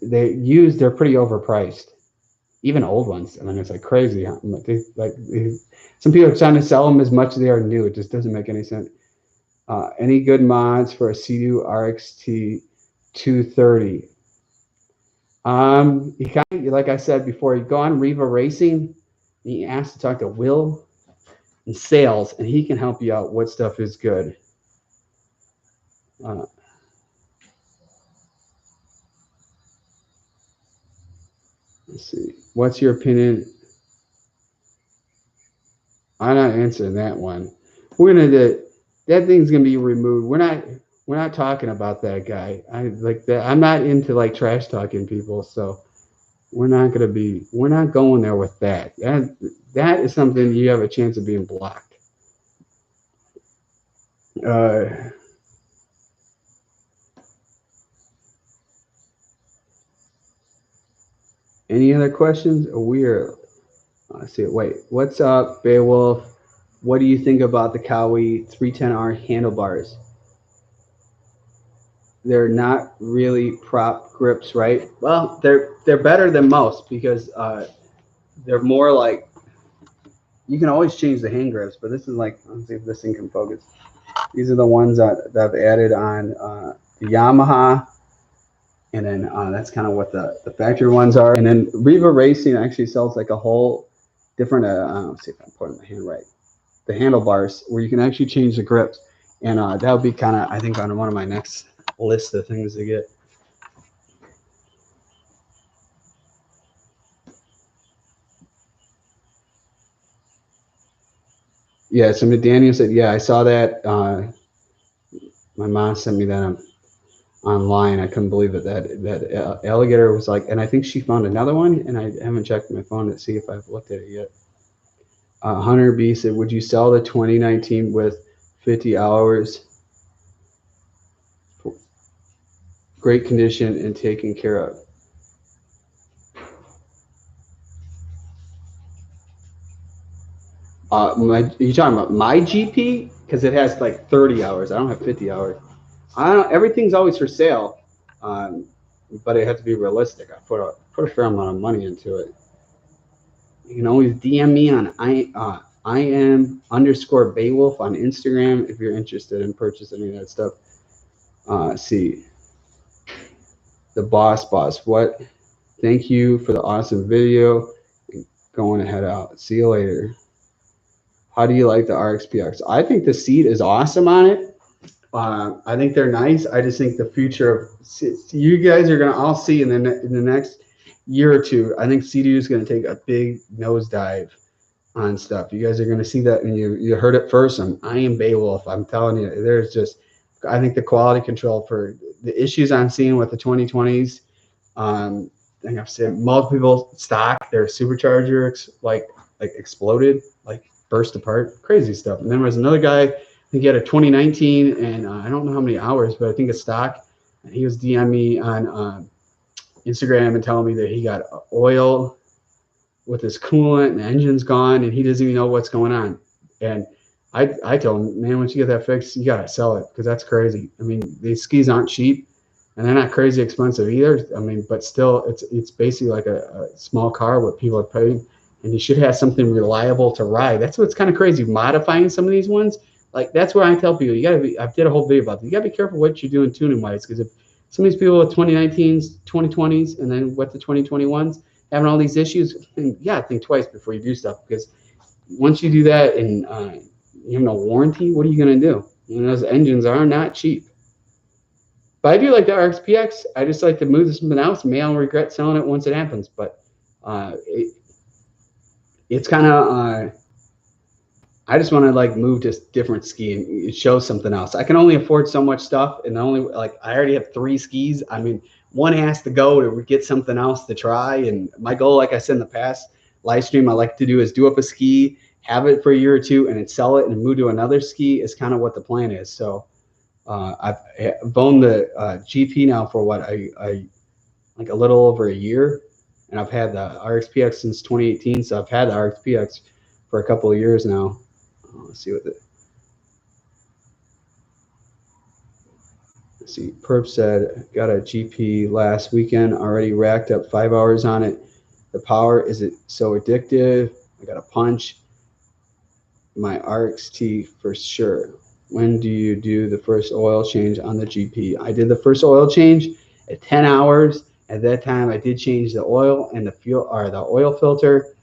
they're pretty overpriced. Even old ones. I mean, it's like crazy. Some people are trying to sell them as much as they are new. It just doesn't make any sense. Any good mods for a Sea-Doo RXT 230? You kind of, like I said before, you go on Riva Racing, and you ask to talk to Will in sales, and he can help you out what stuff is good. Let's see. What's your opinion? I'm not answering that one. We're gonna do that. Thing's gonna be removed. We're not talking about that guy. I like that. I'm not into like trash talking people, so we're not going there with that. That is something you have a chance of being blocked. Any other questions? Let's see. Wait, what's up, Beowulf? What do you think about the Cowie 310R handlebars? They're not really prop grips, right? Well, they're better than most because they're more like, you can always change the hand grips, but this is like, let's see if this thing can focus. These are the ones that I've added on the Yamaha. And then that's kind of what the factory ones are. And then Riva Racing actually sells like a whole different, let's see if I'm putting my hand right, the handlebars where you can actually change the grips. And that would be kind of, I think, on one of my next list of things to get. Yeah, so Daniel said, yeah, I saw that. My mom sent me that online. I couldn't believe it. That alligator was like, and I think she found another one, and I haven't checked my phone to see if I've looked at it yet. Hunter B said, would you sell the 2019 with 50 hours? great condition and taken care of. You talking about my GP? Because it has like 30 hours. I don't have 50 hours. Everything's always for sale, but it has to be realistic. I put a fair amount of money into it. You can always DM me on I am _ Beowulf on Instagram if you're interested in purchasing any of that stuff. See, the boss. What? Thank you for the awesome video. Going to head out. See you later. How do you like the RXP-X? I think the seat is awesome on it. I think they're nice. I just think the future of you guys are gonna all see in the next year or two. I think CDU is gonna take a big nosedive on stuff. You guys are gonna see that, and you heard it first. I am Beowulf. I'm telling you, there's just. I think the quality control for the issues I'm seeing with the 2020s. I think I've seen multiple stock. Their supercharger like exploded, like burst apart, crazy stuff. And then there was another guy. I think he had a 2019, and I don't know how many hours, but I think it's stock. And he was DMing me on Instagram and telling me that he got oil with his coolant and the engine's gone, and he doesn't even know what's going on. And I told him, man, once you get that fixed, you gotta sell it, because that's crazy. I mean, these skis aren't cheap, and they're not crazy expensive either. I mean, but still, it's basically like a small car what people are paying, and you should have something reliable to ride. That's what's kind of crazy. Modifying some of these ones, like that's where I tell people you gotta be. I did a whole video about this. You gotta be careful what you're doing tuning wise, because if some of these people with 2019s, 2020s, and then what the 2021s having all these issues, you gotta think twice before you do stuff, because once you do that and you have no warranty, what are you going to do? You know, those engines are not cheap. But I do like the RXP-X. I just like to move to something else. May I'll regret selling it once it happens. But it's kind of, I just want to like move to different ski and it shows something else. I can only afford so much stuff. And I already have 3 skis. I mean, one has to go to get something else to try. And my goal, like I said in the past live stream, I like to do is do up a ski, have it for a year or two, and then sell it and move to another ski is kind of what the plan is. So I've owned the GP now for what like a little over a year, and I've had the RXP-X since 2018. So I've had the RXP-X for a couple of years now. Let's see what let's see. Perp said got a GP last weekend, already racked up 5 hours on it. The power, is it so addictive? I got a punch. My RXT for sure. When do you do the first oil change on the GP? I did the first oil change at 10 hours. At that time, I did change the oil and the fuel, or the oil filter.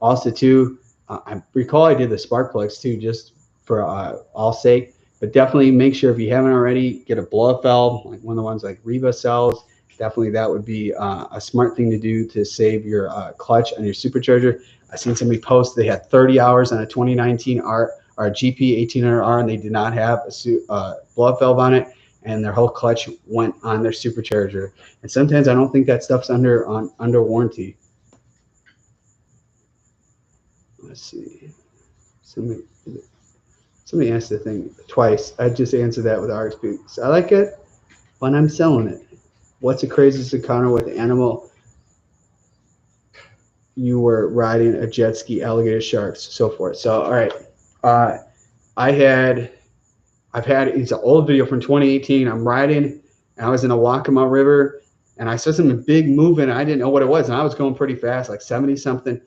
Also, too, I recall I did the spark plugs too, just for all sake. But definitely make sure if you haven't already, get a blow-up valve, like one of the ones like Riva sells. Definitely that would be a smart thing to do to save your clutch on your supercharger. I seen somebody post they had 30 hours on a 2019 GP 1800R, and they did not have a blow-up valve on it, and their whole clutch went on their supercharger. And sometimes I don't think that stuff's under warranty. Let's see. Somebody asked the thing twice. I just answered that with RXP. So I like it when I'm selling it. What's the craziest encounter with the animal you were riding? A jet ski, alligator, sharks, so forth. So all right, I've had it's an old video from 2018. I'm riding, and I was in a Waccamaw River, and I saw something big moving. And I didn't know what it was, and I was going pretty fast, like 70 something,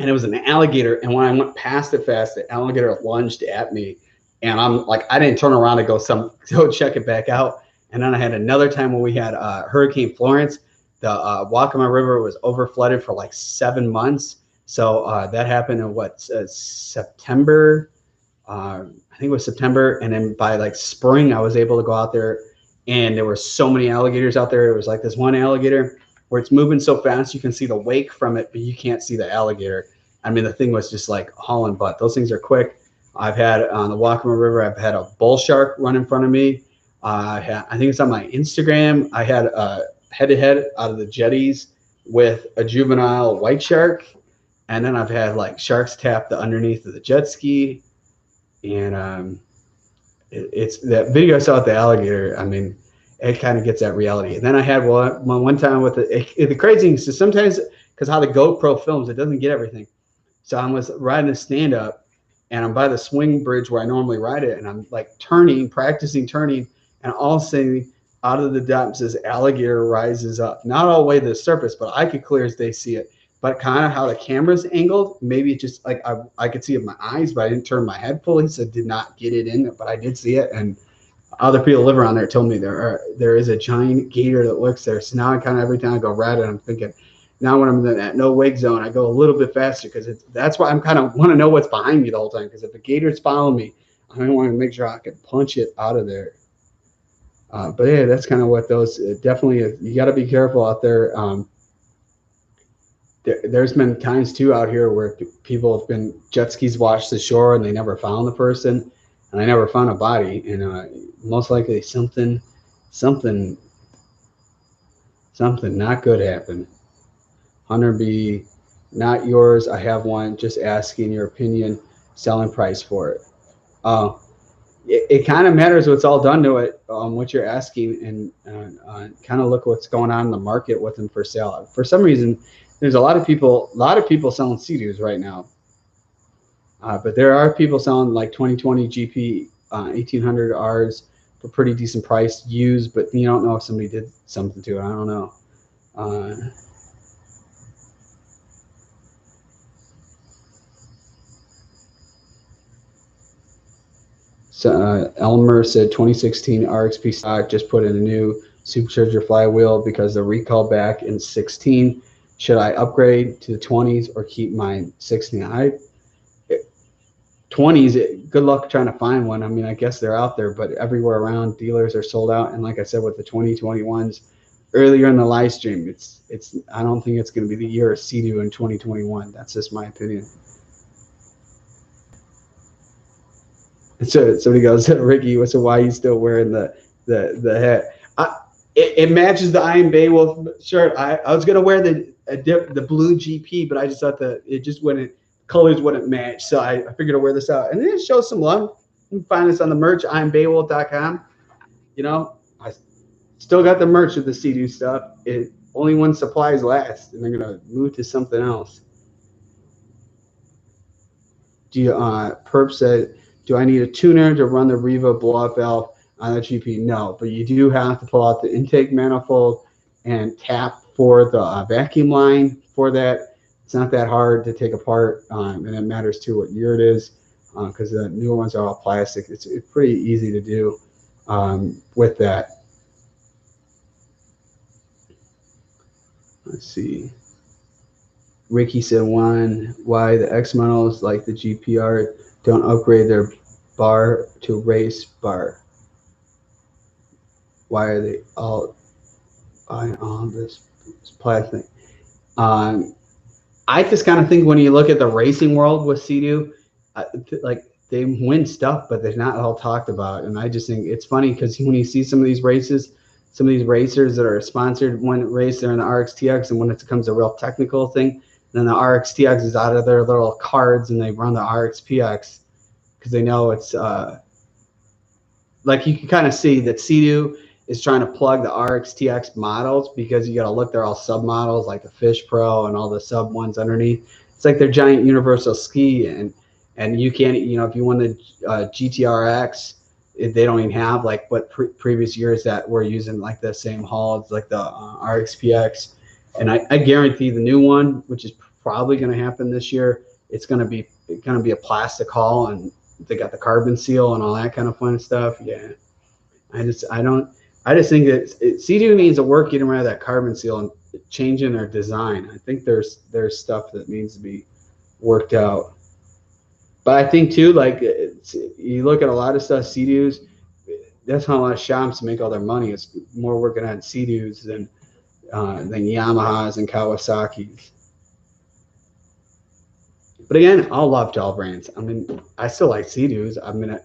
and it was an alligator. And when I went past it fast, the alligator lunged at me, and I'm like, I didn't turn around to go check it back out. And then I had another time when we had Hurricane Florence. The Waccamaw River was overflooded for like 7 months. So that happened in September. I think it was September. And then by like spring, I was able to go out there, and there were so many alligators out there. It was like this one alligator where it's moving so fast, you can see the wake from it, but you can't see the alligator. I mean, the thing was just like hauling butt. Those things are quick. I've had on the Waccamaw River, I've had a bull shark run in front of me. I think it's on my Instagram. I had a head-to-head out of the jetties with a juvenile white shark, and then I've had like sharks tap the underneath of the jet ski. And it's that video I saw with the alligator. I mean, it kind of gets that reality. And then I had one time with the crazy thing is sometimes, because how the GoPro films, it doesn't get everything. So I was riding a stand-up, and I'm by the swing bridge where I normally ride it, and I'm like practicing turning, and all of a sudden, out of the depths, this alligator rises up. Not all the way to the surface, but I could clear as day see it. But kind of how the camera's angled, maybe it just like I could see it with my eyes, but I didn't turn my head fully, so did not get it in. But I did see it, and other people live around there told me there is a giant gator that looks there. So now I kind of every time I go ride it, I'm thinking, now when I'm in that no wake zone, I go a little bit faster because that's why I'm kind of want to know what's behind me the whole time. Because if a gator's following me, I want to make sure I can punch it out of there. But yeah, that's kind of what those definitely. You got to be careful out there. There's been times too out here where people have been jet skis washed ashore and they never found the person, and I never found a body. And most likely something not good happened. Hunter B, not yours. I have one. Just asking your opinion. Selling price for it. It kind of matters what's all done to it. What you're asking, and kind of look what's going on in the market with them for sale. For some reason, there's a lot of people selling Sea-Doos right now. But there are people selling like 2020 GP 1800 Rs for pretty decent price used, but you don't know if somebody did something to it. I don't know. So Elmer said 2016 RXP stock just put in a new supercharger flywheel because the recall back in 16. Should I upgrade to the 20s or keep my 16? 20s, good luck trying to find one. I mean, I guess they're out there, but everywhere around dealers are sold out. And like I said, with the 2021s earlier in the live stream, I don't think it's going to be the year of Sea-Doo in 2021. That's just my opinion. So somebody goes, Ricky, so why are you still wearing the hat? It matches the Am Beowulf shirt. I was gonna wear the blue GP, but I just thought that it just colors wouldn't match. So I figured I'd wear this out, and then it shows some love. You can find us on the merch, ambeowulf.com. You know, I still got the merch of the Sea-Doo stuff. It only when supplies last, and they're gonna move to something else. Perp said, do I need a tuner to run the Riva blow-up valve on the GP? No, but you do have to pull out the intake manifold and tap for the vacuum line for that. It's not that hard to take apart, and it matters too what year it is, because the newer ones are all plastic. It's pretty easy to do with that. Let's see. Ricky said why the X models like the GPR don't upgrade their bar to race bar. Why are they all on this plastic? I just kind of think when you look at the racing world with Sea-Doo, like they win stuff, but they're not all talked about. And I just think it's funny because when you see some of these races, some of these racers that are sponsored one race, they're in the RXT-X, and when it becomes a real technical thing, then the RXT-X is out of their little cards and they run the RXP-X because they know it's like you can kind of see that Sea-Doo is trying to plug the RXT-X models because you got to look, they're all sub models like the Fish Pro and all the sub ones underneath. It's like their giant universal ski, and you can't, you know, if you want the GTRX, they don't even have like what previous years that were using like the same hull. It's like the RXP-X. And I guarantee the new one, which is probably going to happen this year, it's going to be a plastic hull, and they got the carbon seal and all that kind of fun stuff. Yeah, I just think that Sea-Doo needs to work getting rid of that carbon seal and changing their design. I think there's stuff that needs to be worked out. But I think too, like you look at a lot of stuff, Sea-Doos, that's how a lot of shops make all their money. It's more working on Sea-Doos than Yamahas and Kawasaki's. But again, I'll love all brands. I mean, I still like Sea-Doos. I mean,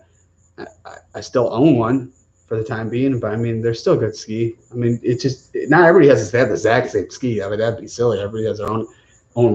I still own one for the time being, but I mean, they're still good ski. I mean, it's just not everybody has to have the exact same ski. I mean, that'd be silly. Everybody has their own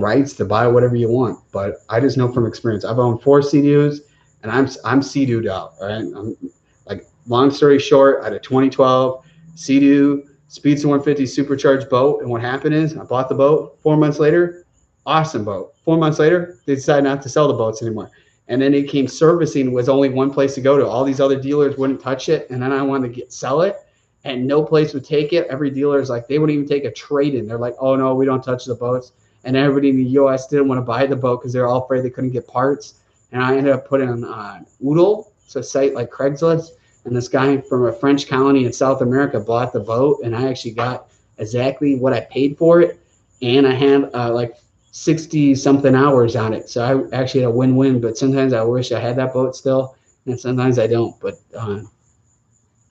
rights to buy whatever you want. But I just know from experience. I've owned 4 Sea-Doos, and I'm Sea-Dooed out. All right, I'm like, long story short, I had a 2012 Sea-Doo Speedster 150 supercharged boat. And what happened is I bought the boat 4 months later. Awesome boat. 4 months later, they decided not to sell the boats anymore. And then it came servicing was only one place to go to. All these other dealers wouldn't touch it. And then I wanted to sell it, and no place would take it. Every dealer is like, they wouldn't even take a trade-in. They're like, oh, no, we don't touch the boats. And everybody in the U.S. didn't want to buy the boat because they were all afraid they couldn't get parts. And I ended up putting on Oodle, so a site like Craigslist. And this guy from a French colony in South America bought the boat, and I actually got exactly what I paid for it. And I had like 60-something hours on it. So I actually had a win-win, but sometimes I wish I had that boat still, and sometimes I don't. But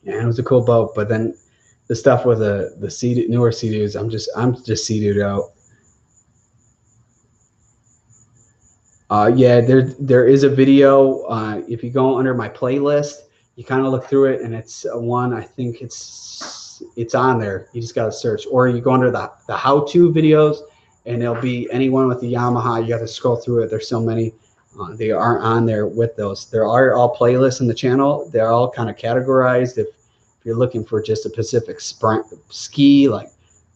yeah, it was a cool boat. But then the stuff with the newer Sea-Doos, I'm just Sea-Dooed out. Yeah, there is a video. If you go under my playlist, you kind of look through it, and it's one, I think it's on there. You just got to search, or you go under the how-to videos, and there'll be anyone with the Yamaha. You got to scroll through it. There's so many. They aren't on there with those. There are all playlists in the channel. They're all kind of categorized. If you're looking for just a specific ski, like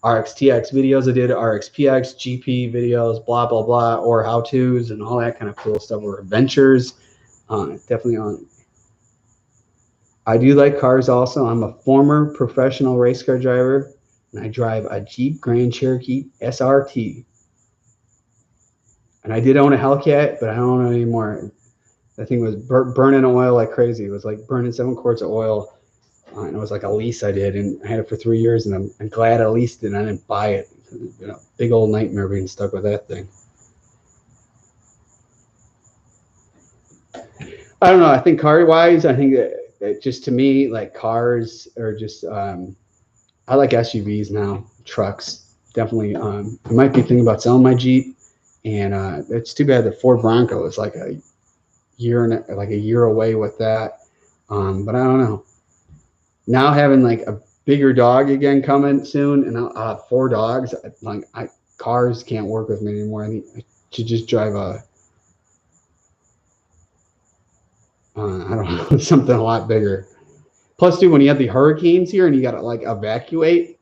RXT-X videos I did, RXP-X, GP videos, blah, blah, blah, or how-tos and all that kind of cool stuff, or adventures. Definitely on. I do like cars also. I'm a former professional race car driver, and I drive a Jeep Grand Cherokee SRT. And I did own a Hellcat, but I don't own it anymore. That thing was burning oil like crazy. It was like burning 7 quarts of oil. And it was like a lease I did, and I had it for 3 years, and I'm glad I leased it and I didn't buy it. You know, big old nightmare being stuck with that thing. I don't know. I think car-wise, I think that just to me, like cars are just, I like SUVs now, trucks. Definitely. I might be thinking about selling my Jeep, and it's too bad the Ford Bronco is like a year away with that. But I don't know. Now having like a bigger dog again coming soon, and I'll have 4 dogs. Like cars can't work with me anymore. I should just drive a, I don't know, something a lot bigger. Plus, dude, when you have the hurricanes here and you got to like evacuate,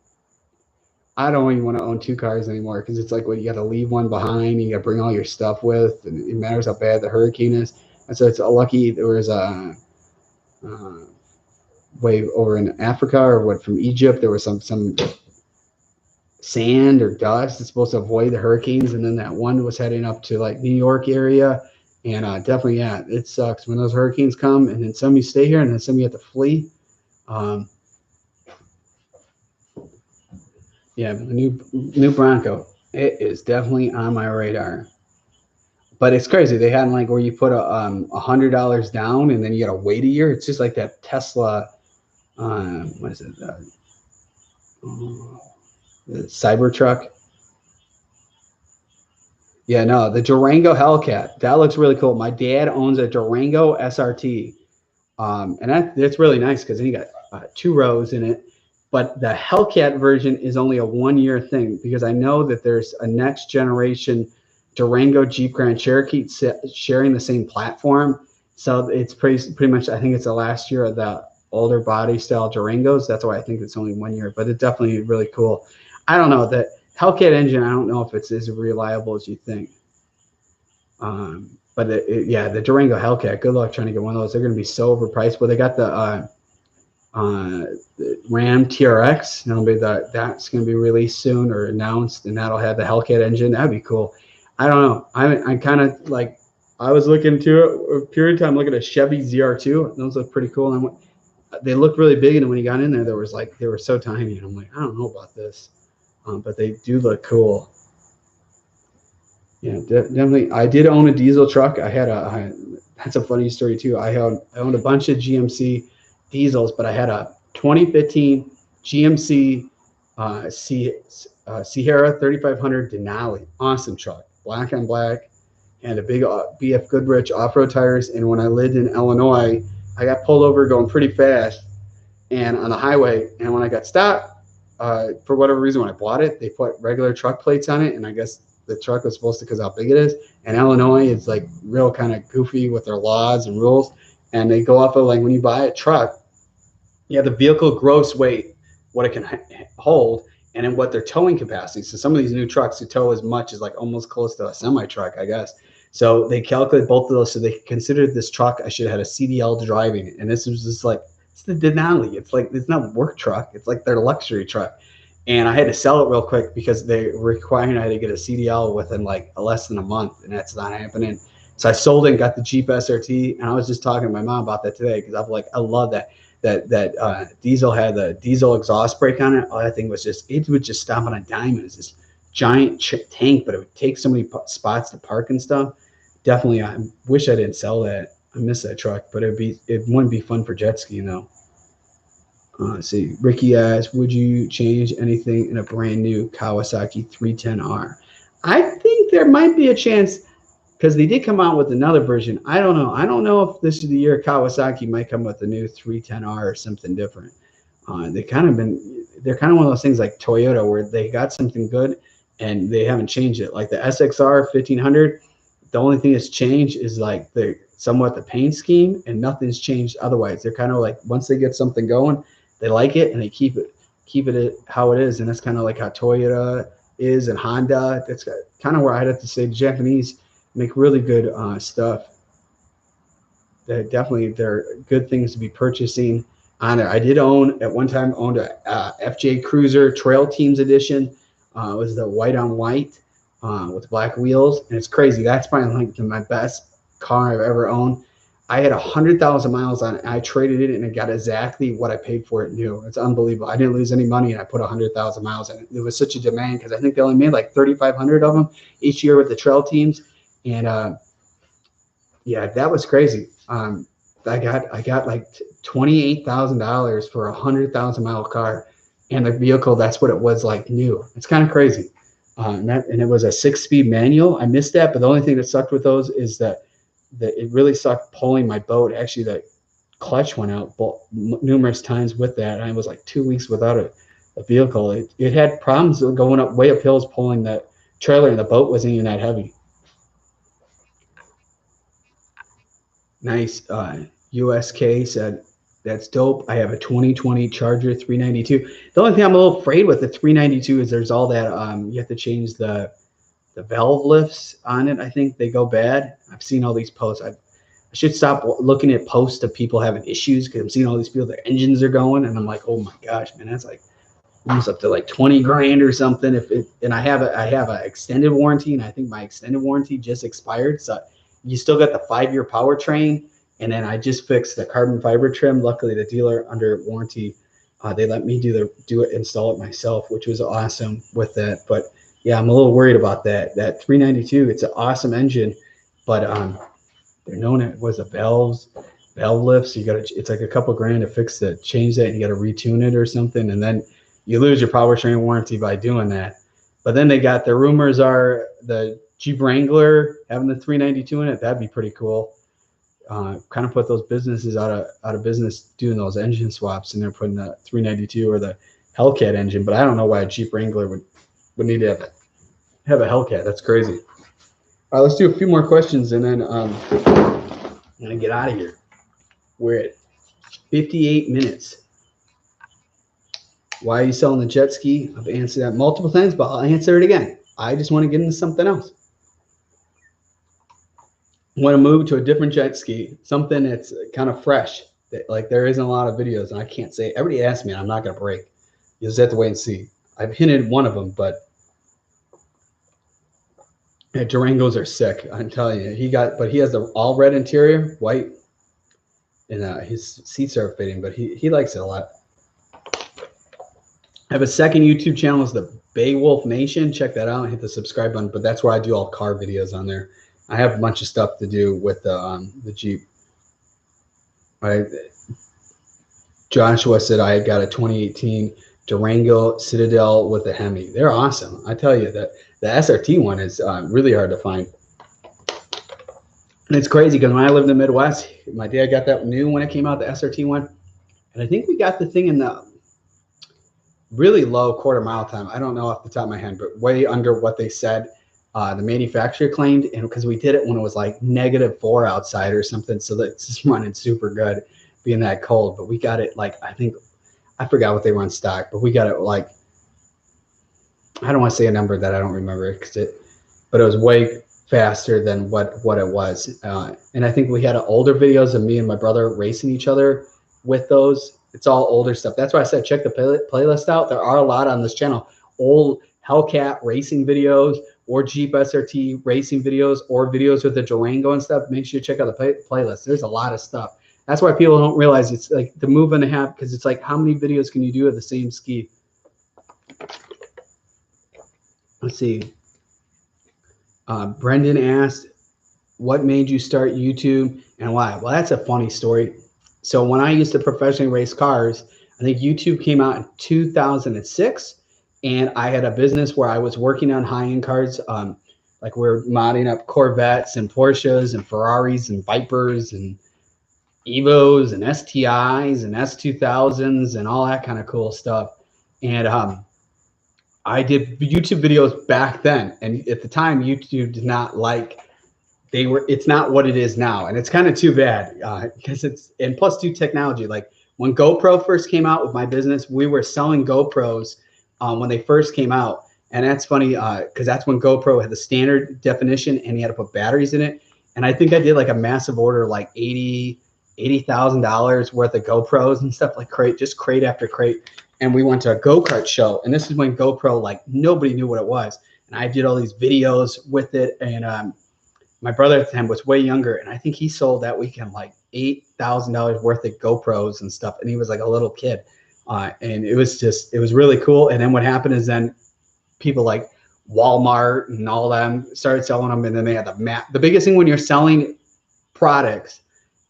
I don't even want to own 2 cars anymore, because it's like, well, you got to leave one behind, you got to bring all your stuff with, and it matters how bad the hurricane is. And so it's lucky there was a wave over in Africa, or what, from Egypt. There was some sand or dust. It's supposed to avoid the hurricanes, and then that one was heading up to like New York area. And definitely, yeah, it sucks when those hurricanes come, and then some of you stay here, and then some of you have to flee. Yeah, the new Bronco, it is definitely on my radar. But it's crazy. They had like where you put $100 down, and then you got to wait a year. It's just like that Tesla. What is it? The Cybertruck. Yeah, no, the Durango Hellcat. That looks really cool. My dad owns a Durango SRT, and that's really nice because then you got 2 rows in it. But the Hellcat version is only a 1-year thing, because I know that there's a next generation Durango Jeep Grand Cherokee sharing the same platform. So it's pretty much, I think it's the last year of the older body style Durangos. That's why I think it's only 1 year, but it's definitely really cool. I don't know, that Hellcat engine, I don't know if it's as reliable as you think. But yeah, the Durango Hellcat, good luck trying to get one of those. They're going to be so overpriced. But they got the Ram TRX. That's going to be released soon, or announced, and that'll have the Hellcat engine. That'd be cool. I don't know. I kind of like, I was looking to a period of time looking at a Chevy ZR2. Those look pretty cool. And they looked really big, and when you got in there, they were so tiny, and I'm like, I don't know about this, but they do look cool. Yeah, definitely. I did own a diesel truck. That's a funny story too. I owned a bunch of GMC diesels, but I had a 2015 GMC Sierra 3500 Denali. Awesome truck, black on black, and a big BF Goodrich off-road tires. And when I lived in Illinois, I got pulled over going pretty fast and on the highway. And when I got stopped, for whatever reason, when I bought it, they put regular truck plates on it, and I guess the truck was supposed to, because how big it is. And Illinois is like real kind of goofy with their laws and rules, and they go off of like when you buy a truck, yeah, the vehicle gross weight what it can hold, and then what their towing capacity. So some of these new trucks to tow as much as like almost close to a semi truck, I guess. So they calculate both of those. So they considered this truck, I should have had a CDL driving it. And this was just like, it's the Denali. It's like, it's not a work truck. It's like their luxury truck. And I had to sell it real quick because they were requiring I had to get a CDL within like less than a month, and that's not happening. So I sold it and got the Jeep SRT, and I was just talking to my mom about that today because I'm like, I love that diesel had the diesel exhaust brake on it. Oh, that thing was just, it would just stop on a dime. It was this giant tank, but it would take so many spots to park and stuff. Definitely, I wish I didn't sell that. I miss that truck, but it wouldn't be fun for jet skiing though. Let's see. Ricky asks, would you change anything in a brand new Kawasaki 310R? I think there might be a chance because they did come out with another version. I don't know. I don't know if this is the year Kawasaki might come with a new 310R or something different. They're kind of one of those things like Toyota where they got something good and they haven't changed it. Like the SXR 1500, the only thing that's changed is like somewhat the paint scheme, and nothing's changed otherwise. They're kind of like, once they get something going, they like it and they keep it how it is. And that's kind of like how Toyota is and Honda. That's kind of where I'd have to say the Japanese make really good stuff. They're good things to be purchasing on there. I did at one time owned a FJ Cruiser Trail Teams Edition. It was the white on white with black wheels. And it's crazy. That's probably like my best car I've ever owned. I had 100,000 miles on it. I traded it and it got exactly what I paid for it new. It's unbelievable. I didn't lose any money and I put 100,000 miles in it. It was such a demand because I think they only made like 3,500 of them each year with the trail teams. And yeah, that was crazy. I got like $28,000 for a 100,000 mile car, and the vehicle, that's what it was like new. It's kind of crazy. And it was a 6-speed manual. I missed that, but the only thing that sucked with those is that it really sucked pulling my boat. Actually, the clutch went out numerous times with that. I was like 2 weeks without a vehicle. It had problems going up way up hills pulling that trailer, and the boat wasn't even that heavy. Nice. USK said, that's dope. I have a 2020 Charger 392. The only thing I'm a little afraid with the 392 is there's all that, you have to change the valve lifts on it. I think they go bad. I've seen all these posts. I should stop looking at posts of people having issues because I'm seeing all these people, their engines are going, and I'm like, oh my gosh, man, that's like almost up to like 20 grand or something. And I have an extended warranty, and I think my extended warranty just expired. So you still got the 5-year powertrain, and then I just fixed the carbon fiber trim. Luckily, the dealer under warranty, they let me install it myself, which was awesome with that. But yeah, I'm a little worried about that. That 392, it's an awesome engine, but they're known it was a valve lifts. It's like a couple grand to change that, and you got to retune it or something, and then you lose your powertrain warranty by doing that. But then the rumors are the Jeep Wrangler having the 392 in it. That'd be pretty cool. Kind of put those businesses out of business doing those engine swaps, and they're putting the 392 or the Hellcat engine. But I don't know why a Jeep Wrangler would need to have a Hellcat. That's crazy. All right, let's do a few more questions, and then I'm gonna get out of here. We're at 58 minutes. Why are you selling the jet ski? I've answered that multiple times, but I'll answer it again. I just want to get into something else. I want to move to a different jet ski, something that's kind of fresh. Like there isn't a lot of videos, and I can't say. Everybody asks me, and I'm not going to break. You just have to wait and see. I've hinted one of them, but Durangos are sick. I'm telling you. But he has the all red interior, white, and his seats are fitting. But he likes it a lot. I have a second YouTube channel. It's the Beowulf Nation. Check that out. Hit the subscribe button. But that's where I do all car videos on there. I have a bunch of stuff to do with the Jeep. Right. Joshua said I got a 2018 Durango Citadel with a Hemi. They're awesome. I tell you that the SRT one is really hard to find. And it's crazy because when I lived in the Midwest, my dad got that new when it came out, the SRT one. And I think we got the thing in the really low quarter mile time. I don't know off the top of my head, but way under what they said the manufacturer claimed. And because we did it when it was like -4 outside or something. So that's just running super good being that cold. But we got it like, I think I forgot what they were on stock, but we got it like, I don't want to say a number that I don't remember, but it was way faster than what it was. And I think we had older videos of me and my brother racing each other with those. It's all older stuff. That's why I said check the playlist out. There are a lot on this channel. Old Hellcat racing videos or Jeep SRT racing videos or videos with the Durango and stuff. Make sure you check out the playlist. There's a lot of stuff. That's why people don't realize it's like the move and a half, because it's like how many videos can you do of the same ski? Let's see. Brendan asked, what made you start YouTube and why? Well, that's a funny story. So when I used to professionally race cars, I think YouTube came out in 2006, and I had a business where I was working on high-end cars. Like we're modding up Corvettes and Porsches and Ferraris and Vipers and Evos and STIs and S2000s and all that kind of cool stuff. And I did YouTube videos back then, and at the time YouTube did not it's not what it is now, and it's kind of too bad because and plus new technology. Like when GoPro first came out with my business, we were selling GoPros when they first came out, and that's funny because that's when GoPro had the standard definition and you had to put batteries in it. And I think I did like a massive order, like $80,000 worth of GoPros and stuff, like crate after crate. And we went to a go-kart show, and this is when GoPro, like nobody knew what it was. And I did all these videos with it, and my brother at the time was way younger, and I think he sold that weekend like $8,000 worth of GoPros and stuff, and he was like a little kid. And it was really cool. And then what happened is then people like Walmart and all them started selling them, and then they had the map. The biggest thing when you're selling products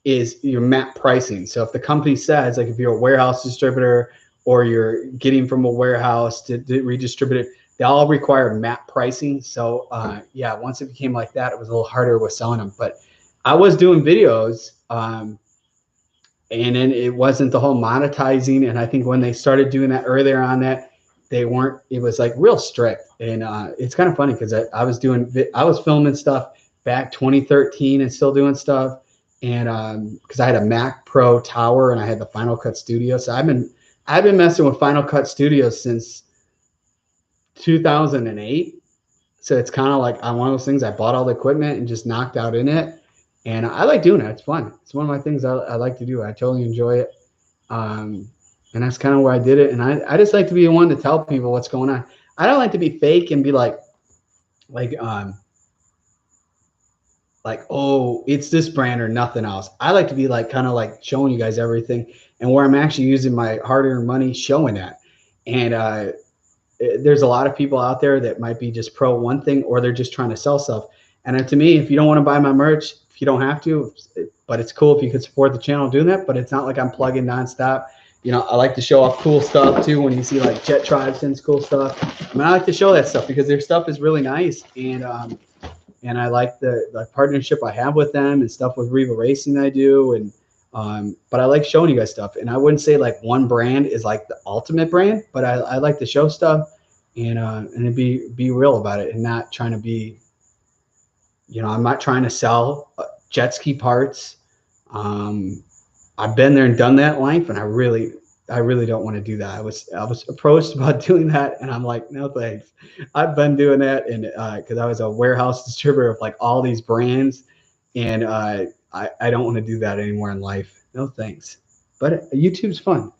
is your map pricing. So if the company says, like if you're a warehouse distributor or you're getting from a warehouse to redistribute it, they all require map pricing. So yeah, once it became like that, it was a little harder with selling them. But I was doing videos, and then it wasn't the whole monetizing. And I think when they started doing that earlier on that, it was like real strict. And it's kind of funny because I was filming stuff back 2013 and still doing stuff. And because I had a Mac Pro tower and I had the Final Cut Studio. So I've been messing with Final Cut Studios since 2008. So it's kind of like I'm one of those things. I bought all the equipment and just knocked out in it. And I like doing it. It's fun. It's one of my things I like to do. I totally enjoy it. And that's kind of where I did it. And I just like to be the one to tell people what's going on. I don't like to be fake and be like, oh, it's this brand or nothing else. I like to be like kind of like showing you guys everything and where I'm actually using my hard-earned money showing that. And there's a lot of people out there that might be just pro one thing, or they're just trying to sell stuff. And to me, if you don't want to buy my merch, if you don't have to, but it's cool if you could support the channel doing that. But it's not like I'm plugging nonstop. You know, I like to show off cool stuff too. When you see like Jet Tribeson's cool stuff, I mean, I like to show that stuff because their stuff is really nice. And I like the partnership I have with them and stuff with Riva Racing I do. And but I like showing you guys stuff. And I wouldn't say like one brand is like the ultimate brand, but I like to show stuff and be real about it and not trying to be, you know, I'm not trying to sell jet ski parts. I've been there and done that life, and I really don't want to do that. I was approached about doing that, and I'm like, no thanks. I've been doing that, and because I was a warehouse distributor of like all these brands, and I don't want to do that anymore in life. No thanks. But YouTube's fun.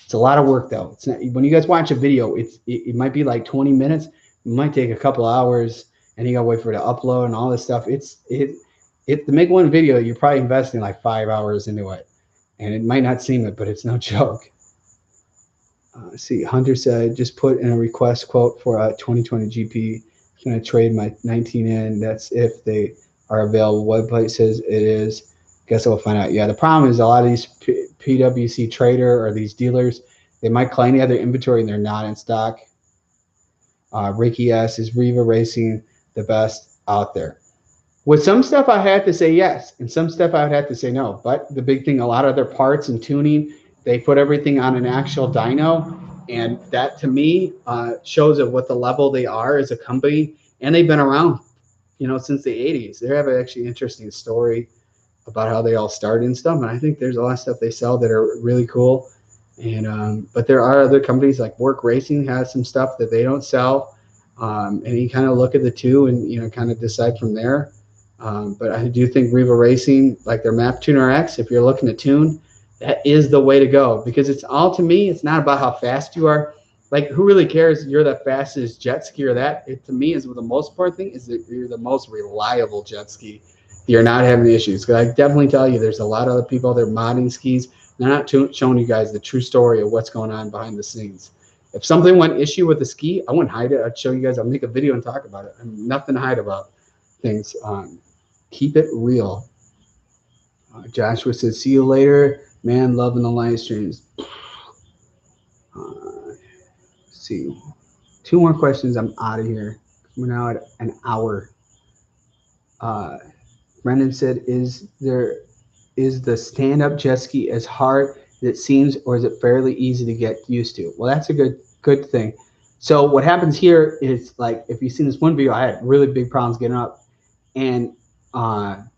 It's a lot of work though. It's not, when you guys watch a video, it might be like 20 minutes. It might take a couple hours, and you gotta wait for it to upload and all this stuff. To make one video, you're probably investing like 5 hours into it. And it might not seem it, but it's no joke. See, Hunter said, just put in a request quote for a 2020 GP. I'm going to trade my 19 in. That's if they are available. Website says it is. Guess I'll find out. Yeah, the problem is a lot of these PWC trader or these dealers, they might claim they have their inventory and they're not in stock. Ricky S. Is Riva Racing the best out there? With some stuff, I had to say yes, and some stuff I would have to say no. But the big thing, a lot of their parts and tuning, they put everything on an actual dyno, and that to me shows of what the level they are as a company. And they've been around, you know, since the 80s. They have an actually interesting story about how they all started and stuff. And I think there's a lot of stuff they sell that are really cool. And but there are other companies like WORX Racing has some stuff that they don't sell, and you kind of look at the two and kind of decide from there. But I do think Riva Racing, like their Maptuner X, if you're looking to tune, that is the way to go, because it's all, to me, it's not about how fast you are. Like, who really cares you're the fastest jet ski or that? It, to me, is the most important thing is that you're the most reliable jet ski. You're not having issues. Because I definitely tell you, there's a lot of other people out there modding skis. They're not showing you guys the true story of what's going on behind the scenes. If something went issue with the ski, I wouldn't hide it. I'd show you guys. I'll make a video and talk about it. Nothing to hide about things. Keep it real. Joshua says, see you later. Man, loving the live streams. See, 2 more questions. I'm out of here. We're now at an hour. Brendan said, is the stand-up jet ski as hard as it seems, or is it fairly easy to get used to? Well, that's a good thing. So what happens here is, like, if you've seen this one video, I had really big problems getting up, and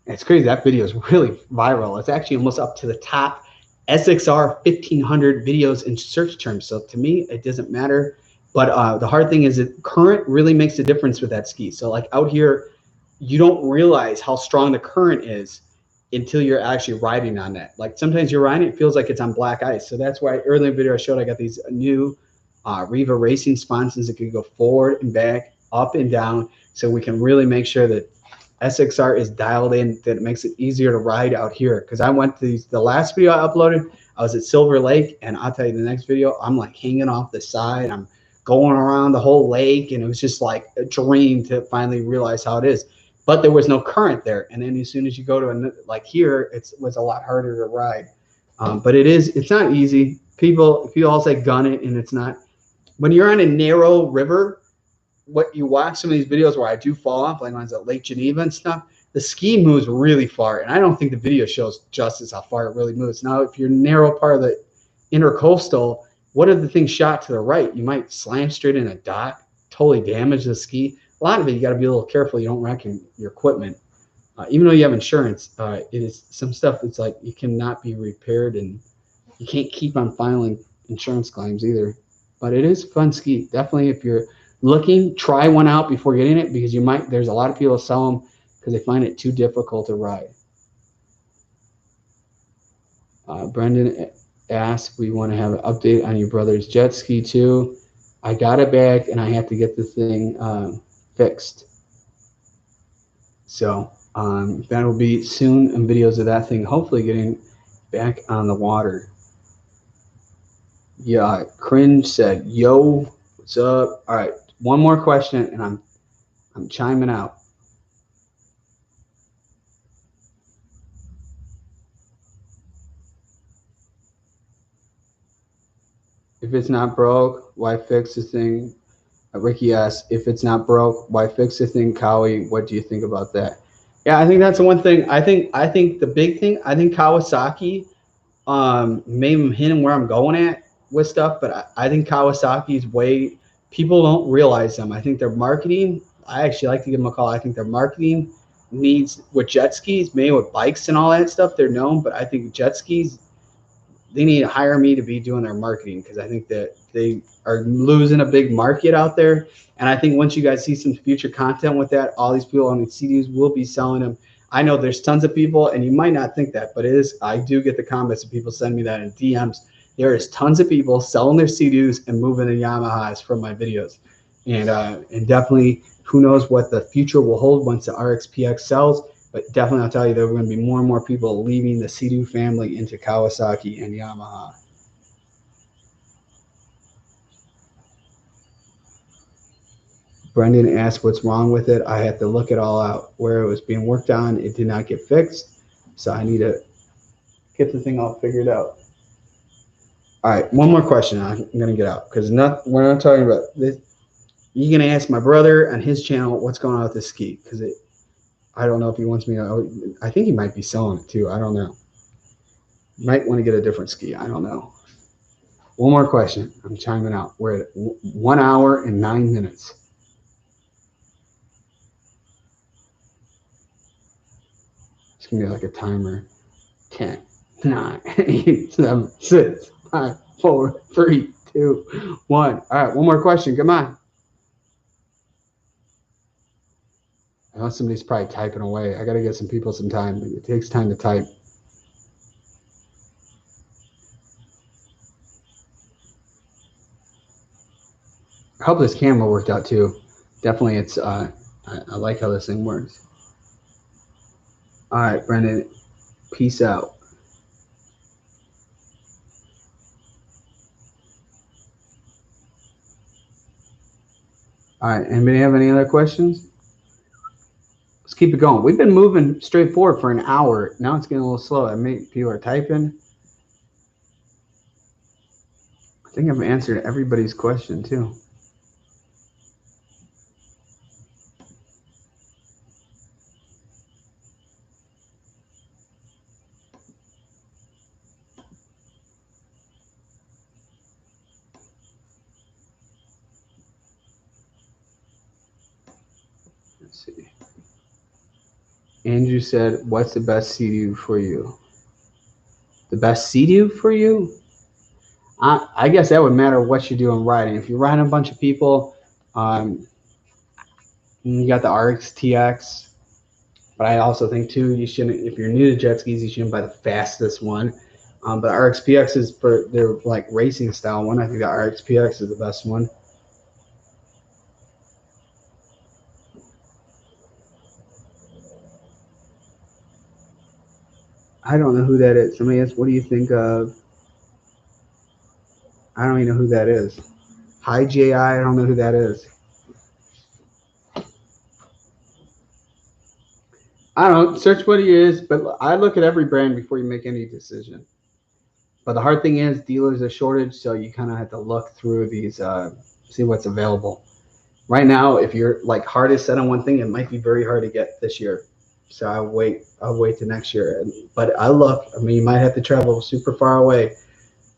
it's crazy. That video is really viral. It's actually almost up to the top SXR 1500 videos in search terms. So to me, it doesn't matter. But the hard thing is that current really makes a difference with that ski. So like out here, you don't realize how strong the current is until you're actually riding on that. Like sometimes you're riding, it feels like it's on black ice. So that's why earlier in the video I showed I got these new Riva racing sponsons that can go forward and back, up and down. So we can really make sure that SXR is dialed in, that it makes it easier to ride out here. Because I went to the last video I uploaded, I was at Silver Lake, and I'll tell you the next video, I'm like hanging off the side. I'm going around the whole lake, and it was just like a dream to finally realize how it is. But there was no current there. And then as soon as you go to like here, it was a lot harder to ride. But it's not easy. People all say gun it, and it's not. When you're on a narrow river, what you watch some of these videos where I do fall off, like when I was at Lake Geneva and stuff, the ski moves really far. And I don't think the video shows justice how far it really moves. Now, if you're narrow part of the intercoastal, what if the thing shot to the right? You might slam straight in a dock, totally damage the ski. A lot of it, you got to be a little careful you don't wreck your equipment. Even though you have insurance, it is some stuff that's like you cannot be repaired, and you can't keep on filing insurance claims either. But it is fun ski. Definitely, if you're looking, try one out before getting it, because there's a lot of people sell them because they find it too difficult to ride. Brendan asked, we want to have an update on your brother's jet ski too. I got it back, and I have to get the thing fixed. So that will be soon, and videos of that thing hopefully getting back on the water. Yeah, Cringe said, yo, what's up? All right, one more question, and I'm chiming out. If it's not broke, why fix the thing? Ricky asks, if it's not broke, why fix the thing? Cowie, what do you think about that? Yeah, I think that's the one thing. I think the big thing, I think Kawasaki, maybe hinting where I'm going at with stuff, but I think Kawasaki's way, people don't realize them. I think their marketing, I actually like to give them a call. I think their marketing needs, with jet skis, maybe with bikes and all that stuff, they're known, but I think jet skis, they need to hire me to be doing their marketing, because I think that they are losing a big market out there. And I think once you guys see some future content with that, all these people on these CDs will be selling them. I know there's tons of people, and you might not think that, but it is. I do get the comments of people send me that in DMs. There is tons of people selling their CDs and moving to Yamahas from my videos. And definitely, who knows what the future will hold once the RXP-X sells. But definitely, I'll tell you, there are going to be more and more people leaving the Sea-Doo family into Kawasaki and Yamaha. Brendan asked what's wrong with it. I have to look it all out. Where it was being worked on, it did not get fixed. So I need to get the thing all figured out. All right, one more question. I'm going to get out, because we're not talking about this. You're going to ask my brother on his channel what's going on with this ski, because I don't know if he wants me to. I think he might be selling it too. I don't know. Might want to get a different ski. I don't know. One more question. I'm chiming out. We're at 1 hour and 9 minutes. It's going to be like a timer. 10, 9, 8, 7, 6, 5, 4, 3, 2, 1. All right, one more question. Come on. I know somebody's probably typing away. I got to get some people some time. It takes time to type. I hope this camera worked out too. Definitely, it's I like how this thing works. All right, Brendan, peace out. All right, anybody have any other questions? Let's keep it going. We've been moving straight forward for an hour. Now it's getting a little slow. I mean, people are typing. I think I've answered everybody's question too. Let's see. Andrew said, what's the best Sea-Doo for you? The best Sea-Doo for you? I guess that would matter what you're doing riding. If you're riding a bunch of people, you got the RXT-X. But I also think too, you shouldn't, if you're new to jet skis, you shouldn't buy the fastest one. But RXP-X is for their like racing style one. I think the RXP-X is the best one. I don't know who that is. Somebody asked, what do you think of? I don't even know who that is. Hi, J.I. I don't know who that is. I don't know. Search what he is, but I look at every brand before you make any decision. But the hard thing is dealers are shortage, so you kind of have to look through these, see what's available. Right now, if you're like hardest set on one thing, it might be very hard to get this year. So I'll wait to next year. But I look, I mean, you might have to travel super far away.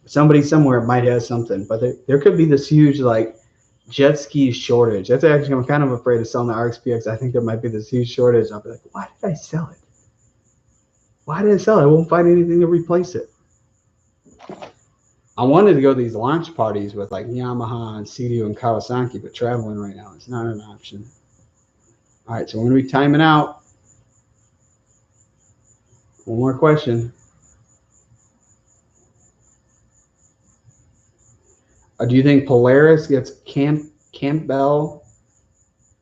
Somebody somewhere might have something, but there could be this huge like jet ski shortage. That's actually, I'm kind of afraid of selling the RXP-X. I think there might be this huge shortage. I'll be like, why did I sell it? Why did I sell it? I won't find anything to replace it. I wanted to go to these launch parties with like Yamaha and Sea-Doo and Kawasaki, but traveling right now is not an option. All right, so we're going to be timing out. One more question. Do you think Polaris gets Campbell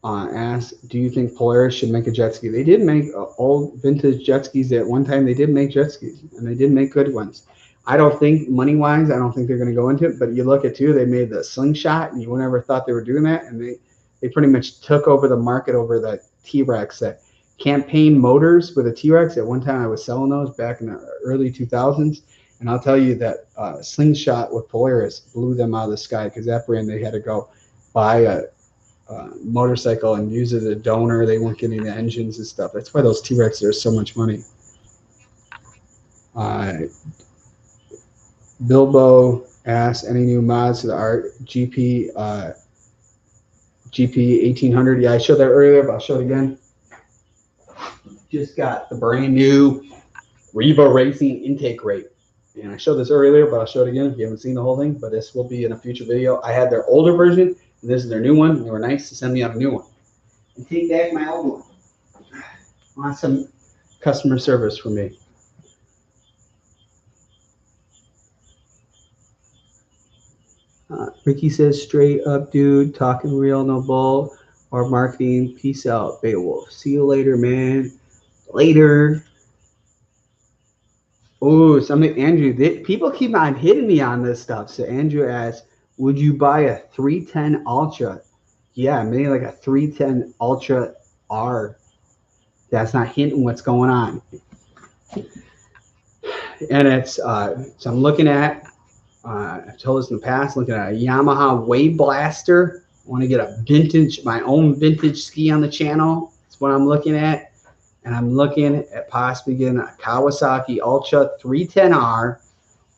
asked, do you think Polaris should make a jet ski? They did make old vintage jet skis at one time. They did make jet skis, and they did make good ones. I don't think, money-wise, I don't think they're going to go into it, but you look at, too, they made the Slingshot, and you never thought they were doing that, and they pretty much took over the market over the T-Rex. That campaign motors with a T-Rex, at one time I was selling those back in the early 2000s, and I'll tell you that Slingshot with Polaris blew them out of the sky, because that brand, they had to go buy a motorcycle and use it as a donor. They weren't getting the engines and stuff. That's why those T-Rexes are so much money. Bilbo asked, any new mods to the GP 1800? Yeah, I showed that earlier, but I'll show it again. Just got the brand new Riva Racing intake rate. And I showed this earlier, but I'll show it again if you haven't seen the whole thing. But this will be in a future video. I had their older version, and this is their new one. They were nice to send me out a new one. And take back my old one. I want some customer service from me. Ricky says, straight up, dude, talking real, no bull or marketing. Peace out, Beowulf. See you later, man. Later. Oh, Andrew, people keep on hitting me on this stuff. So Andrew asks, would you buy a 310 Ultra? Yeah, maybe like a 310 Ultra R. That's not hinting what's going on. And it's, so I'm looking at, I've told this in the past, looking at a Yamaha Wave Blaster. I want to get a vintage, my own vintage ski on the channel. That's what I'm looking at. And I'm looking at possibly getting a Kawasaki Ultra 310R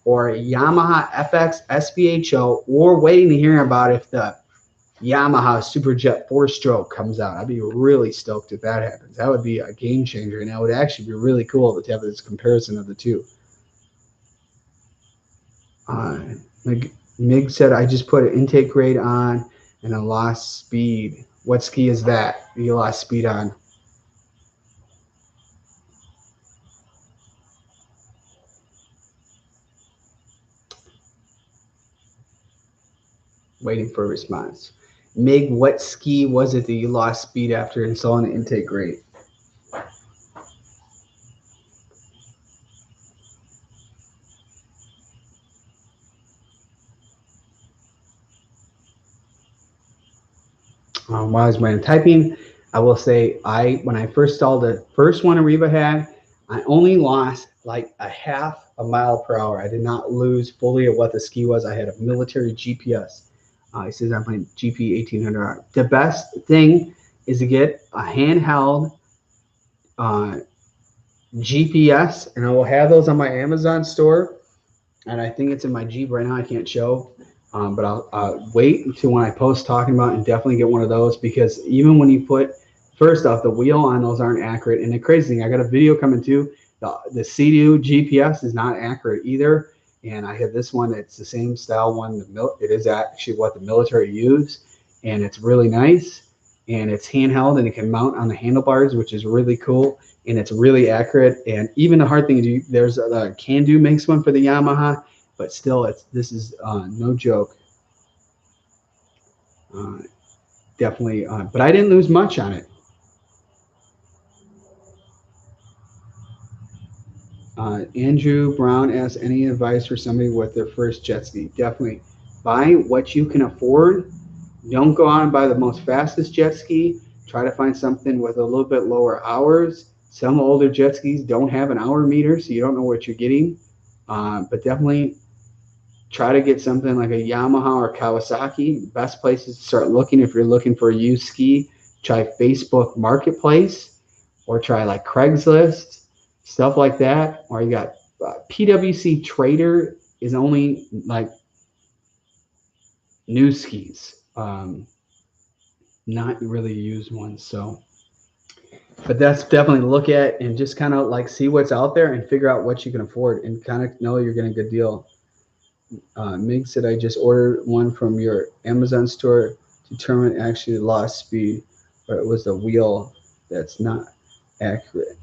or a Yamaha FX SVHO, or waiting to hear about if the Yamaha Superjet 4-stroke comes out. I'd be really stoked if that happens. That would be a game changer, and that would actually be really cool to have this comparison of the two. Mig said, I just put an intake grade on and I lost speed. What ski is that you lost speed on? Waiting for a response. Mig, what ski was it that you lost speed after installing the intake grate? While I was random typing, I will say when I first installed the first one Riva had, I only lost like a half a mile per hour. I did not lose fully of what the ski was. I had a military GPS. It says I'm playing GP 1800R. The best thing is to get a handheld GPS, and I will have those on my Amazon store. And I think it's in my Jeep right now. I can't show. But I'll wait until when I post talking about and definitely get one of those, because even when you put, first off, the wheel on those aren't accurate. And the crazy thing, I got a video coming too. The Sea-Doo GPS is not accurate either. And I have this one. It's the same style one. It is actually what the military use. And it's really nice. And it's handheld and it can mount on the handlebars, which is really cool. And it's really accurate. And even the hard thing is, there's a Can-Do makes one for the Yamaha. But still, this is no joke. Definitely, but I didn't lose much on it. Andrew Brown asks, any advice for somebody with their first jet ski? Definitely buy what you can afford. Don't go out and buy the most fastest jet ski. Try to find something with a little bit lower hours. Some older jet skis don't have an hour meter, so you don't know what you're getting. But definitely try to get something like a Yamaha or Kawasaki. Best places to start looking if you're looking for a used ski. Try Facebook Marketplace, or try like Craigslist, stuff like that. Or you got PWC Trader is only like new skis, not really used ones. So, but that's definitely look at and just kind of like see what's out there and figure out what you can afford and kind of know you're getting a good deal. Mig said, I just ordered one from your Amazon store to determine actually lost speed, but it was the wheel that's not accurate.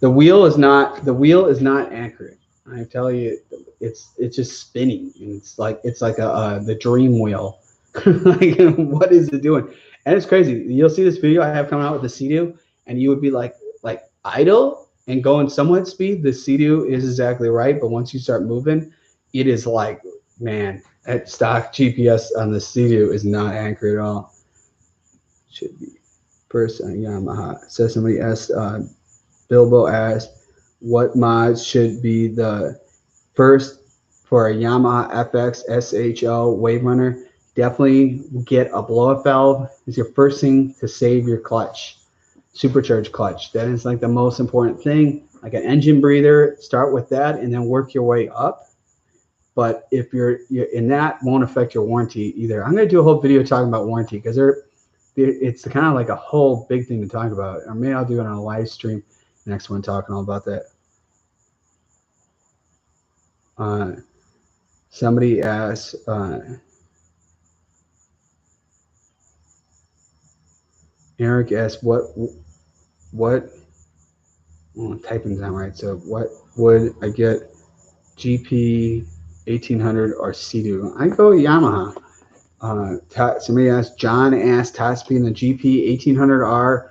The wheel is not accurate. I tell you, it's just spinning, and it's like the dream wheel. Like, what is it doing? And it's crazy. You'll see this video I have coming out with the Sea-Doo, and you would be like idle and going somewhat speed. The Sea-Doo is exactly right, but once you start moving, it is like, man, that stock GPS on the Sea-Doo is not accurate at all. Should be first on Yamaha. So somebody asked, Bilbo asked, what mods should be the first for a Yamaha FX SVHO Waverunner? Definitely get a blow-up valve. It's your first thing to save your clutch, supercharged clutch. That is like the most important thing. Like an engine breather, start with that and then work your way up. But if you're in that, won't affect your warranty either. I'm going to do a whole video talking about warranty, because it's kind of like a whole big thing to talk about. Or maybe I'll do it on a live stream next one, talking all about that. Somebody asked, Eric asked, what typing's not right. So what would I get, GP 1800 or Sea-Doo? I go Yamaha. Somebody asked, John asked, top speed in the GP 1800R.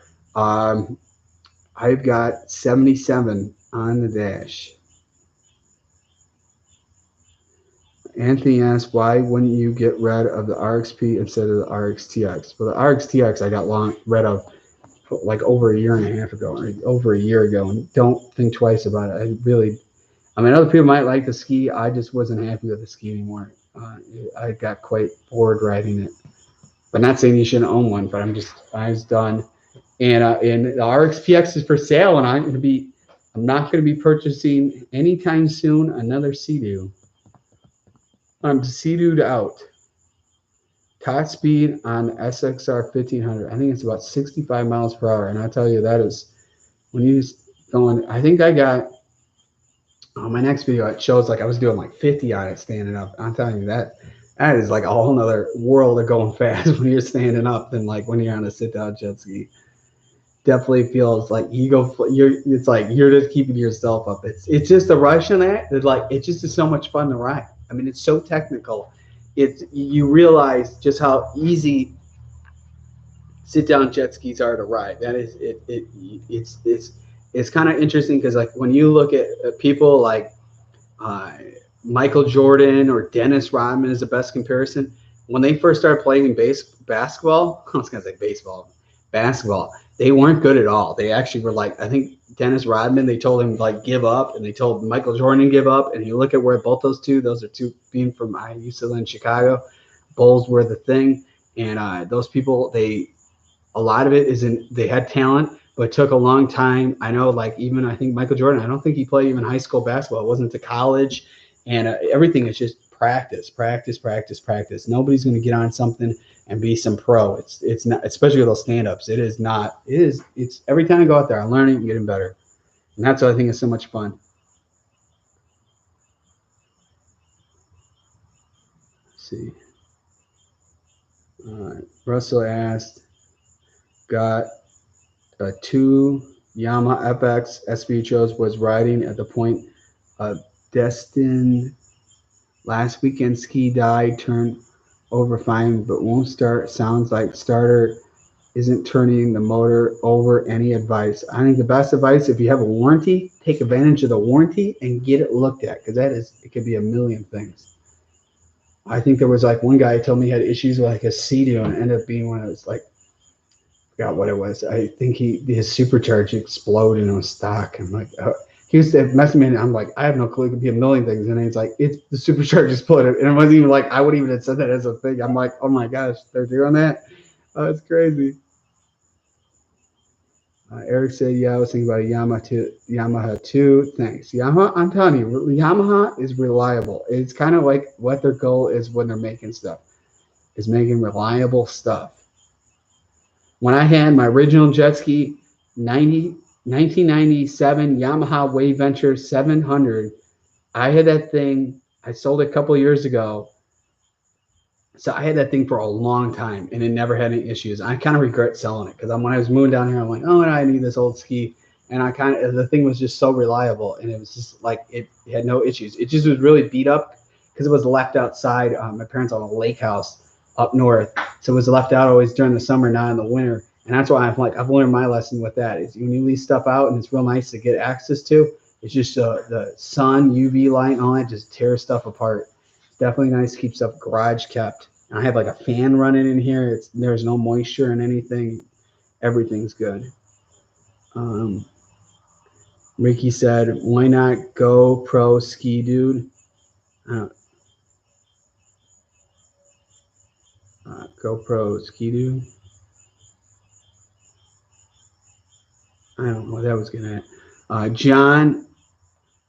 I've got 77 on the dash. Anthony asked, why wouldn't you get rid of the RXP instead of the RXT-X? Well, the RXT-X I got rid of like over a year and a half ago, or over a year ago, and don't think twice about it. I mean, other people might like the ski. I just wasn't happy with the ski anymore. I got quite bored riding it. But not saying you shouldn't own one, but I was done. And the RXP-X is for sale, and I'm not going to be purchasing anytime soon another Sea-Doo. I'm Sea-Doo'd out. Top speed on SXR 1500. I think it's about 65 miles per hour. And I tell you, that is, when you going, I think I got my next video, it shows like I was doing like 50 on it standing up. I'm telling you that is like a whole nother world of going fast when you're standing up than like when you're on a sit down jet ski. Definitely feels like it's like you're just keeping yourself up. It's just the rush on that. It's like it just is so much fun to ride. I mean, it's so technical. You realize just how easy sit down jet skis are to ride. That is it's kind of interesting because like when you look at people like uh, Michael Jordan or Dennis Rodman is the best comparison. When they first started playing in basketball, I was gonna say basketball, they weren't good at all. They actually were like, I think Dennis Rodman, they told him like give up, and they told Michael Jordan to give up. And you look at where both those are two being from, I used to live in Chicago. Bulls were the thing, and those people, a lot of it is they had talent, but it took a long time. I know, like even I think Michael Jordan, I don't think he played even high school basketball. It wasn't to college, and everything is just practice. Nobody's going to get on something and be some pro. It's not, especially with those stand-ups. It's every time I go out there, I'm learning and getting better, and that's what I think is so much fun. Let's see. All right. Russell asked, got 2 Yamaha FX SVHOs, was riding at the point of Destin last weekend. Ski died, turned over fine, but won't start. Sounds like starter isn't turning the motor over. Any advice? I think the best advice, if you have a warranty, take advantage of the warranty and get it looked at, because it could be a million things. I think there was like one guy told me he had issues with like a Sea-Doo, and it ended up being one of those like, forgot what it was. I think his supercharger exploded and it was stock. I'm like, he was messing me, and I'm like, I have no clue. It could be a million things. And he's like, it's the supercharger exploded, and it wasn't even like I wouldn't even have said that as a thing. I'm like, oh my gosh, they're doing that. Oh, it's crazy. Eric said, yeah, I was thinking about a Yamaha too. Thanks. Yamaha, I'm telling you, Yamaha is reliable. It's kind of like what their goal is when they're making stuff, is making reliable stuff. When I had my original jet ski, 1997 Yamaha Waverunner 700, I had that thing. I sold it a couple of years ago. So I had that thing for a long time, and it never had any issues. I kind of regret selling it, because when I was moving down here, I'm like, oh, I need this old ski. And the thing was just so reliable, and it was just like, it had no issues. It just was really beat up because it was left outside. My parents own a lake house up north. So it was left out always during the summer, not in the winter. And that's why I've learned my lesson with that, is when you leave stuff out and it's real nice to get access to, it's just the sun, UV light, and all that just tears stuff apart. It's definitely nice to keep stuff garage kept. And I have like a fan running in here. There's no moisture in anything. Everything's good. Ricky said, why not go pro ski, dude? GoPro ski dude. I don't know what that was gonna. John,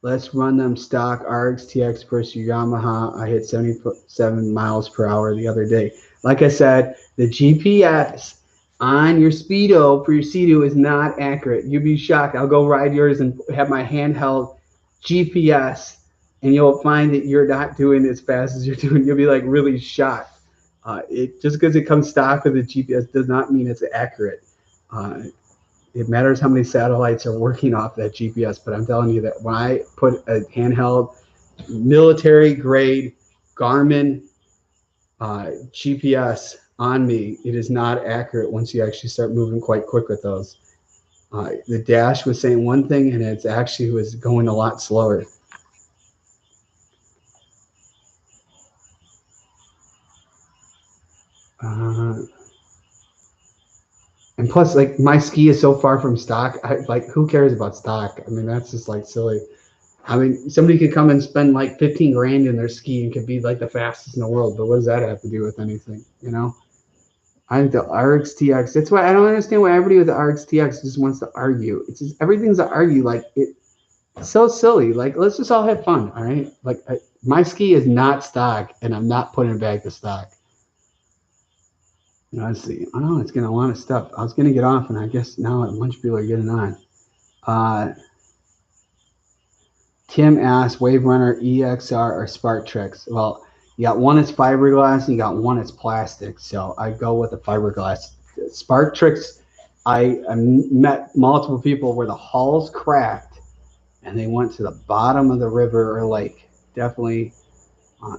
let's run them stock RXT-X versus Yamaha. I hit 77 miles per hour the other day. Like I said, the GPS on your Speedo for your Sea-Doo is not accurate. You'd be shocked. I'll go ride yours and have my handheld GPS, and you'll find that you're not doing as fast as you're doing. You'll be like really shocked. Just because it comes stock with the GPS does not mean it's accurate. It matters how many satellites are working off that GPS. But I'm telling you that when I put a handheld military grade Garmin GPS on me, it is not accurate once you actually start moving quite quick with those. The dash was saying one thing, and it's actually was going a lot slower. And plus, like, my ski is so far from stock. Like, who cares about stock? I mean, that's just like silly. I mean, somebody could come and spend like 15 grand in their ski and could be like the fastest in the world, but what does that have to do with anything? You know? I think the RXT-X. That's why I don't understand why everybody with the RXT-X just wants to argue. It's just everything's to argue. Like, it's so silly. Like, let's just all have fun. All right. Like, my ski is not stock, and I'm not putting it back to stock. Let's see. Oh, it's getting a lot of stuff. I was going to get off, and I guess now a bunch of people are getting on. Tim asked, Waverunner, EXR, or Spark Tricks? Well, you got one that's fiberglass and you got one that's plastic. So I go with the fiberglass. Spark Tricks, I met multiple people where the hull's cracked and they went to the bottom of the river or lake. Definitely.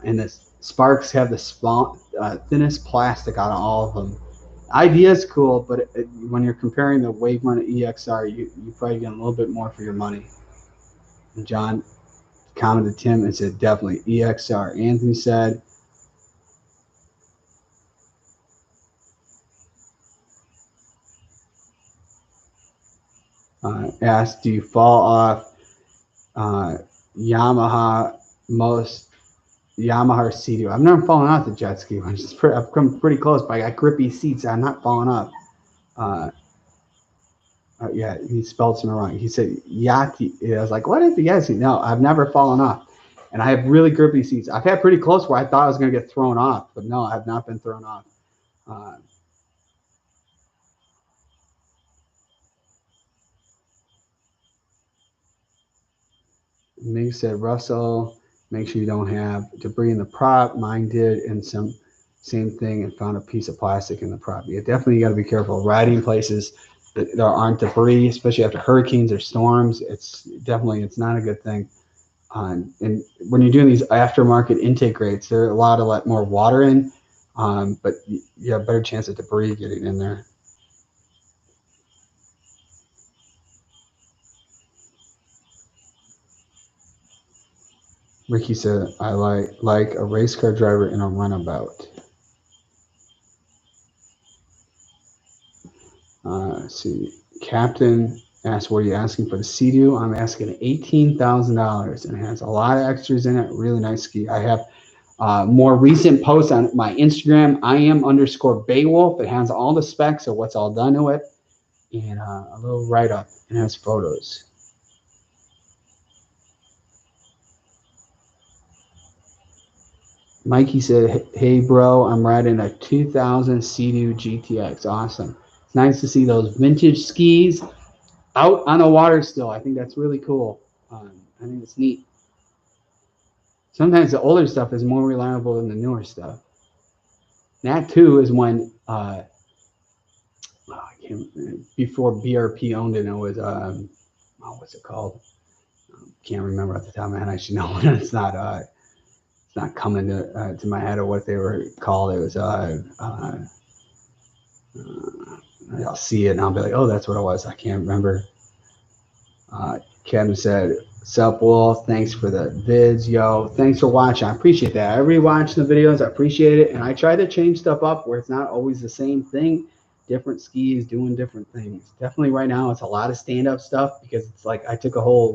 And the Sparks have the thinnest plastic out of all of them. Idea is cool, but when you're comparing the Waverunner EXR, you probably get a little bit more for your money. And John commented Tim and said definitely EXR. Anthony said asked, do you fall off Yamaha or Sea-Doo? I've never fallen off the jet ski. I've come pretty close, but I got grippy seats. I'm not falling off. Yeah, he spelled something wrong. He said Yati. I was like, what is the Yati? No, I've never fallen off. And I have really grippy seats. I've had pretty close where I thought I was going to get thrown off, but no, I have not been thrown off. Mig said, Russell, make sure you don't have debris in the prop. Mine did, and same thing, and found a piece of plastic in the prop. Yeah, definitely you got to be careful. Riding places that there aren't debris, especially after hurricanes or storms. It's not a good thing. And when you're doing these aftermarket intake rates, they're allowed to let more water in, but you have a better chance of debris getting in there. Ricky said, I like a race car driver in a runabout. Let's see. Captain asked, what are you asking for the Sea-Doo? I'm asking $18,000, and it has a lot of extras in it. Really nice ski. I have more recent posts on my Instagram, Am_Beowulf. It has all the specs of what's all done to it, and a little write-up. It has photos. Mikey said, hey, bro, I'm riding a 2000 Sea-Doo GTX. Awesome. It's nice to see those vintage skis out on the water still. I think that's really cool. I think it's neat. Sometimes the older stuff is more reliable than the newer stuff. That, too, is when before BRP owned it, it was, what's it called? Can't remember off the top of my head. I should know. It's not coming to my head of what they were called. It was I'll see it and I'll be like, oh, that's what it was. I can't remember. Kevin said, sup, Wolf, thanks for the vids, yo. Thanks for watching. I appreciate that. I rewatch the videos. I appreciate it. And I try to change stuff up where it's not always the same thing. Different skis doing different things. Definitely right now it's a lot of stand-up stuff because it's like I took a whole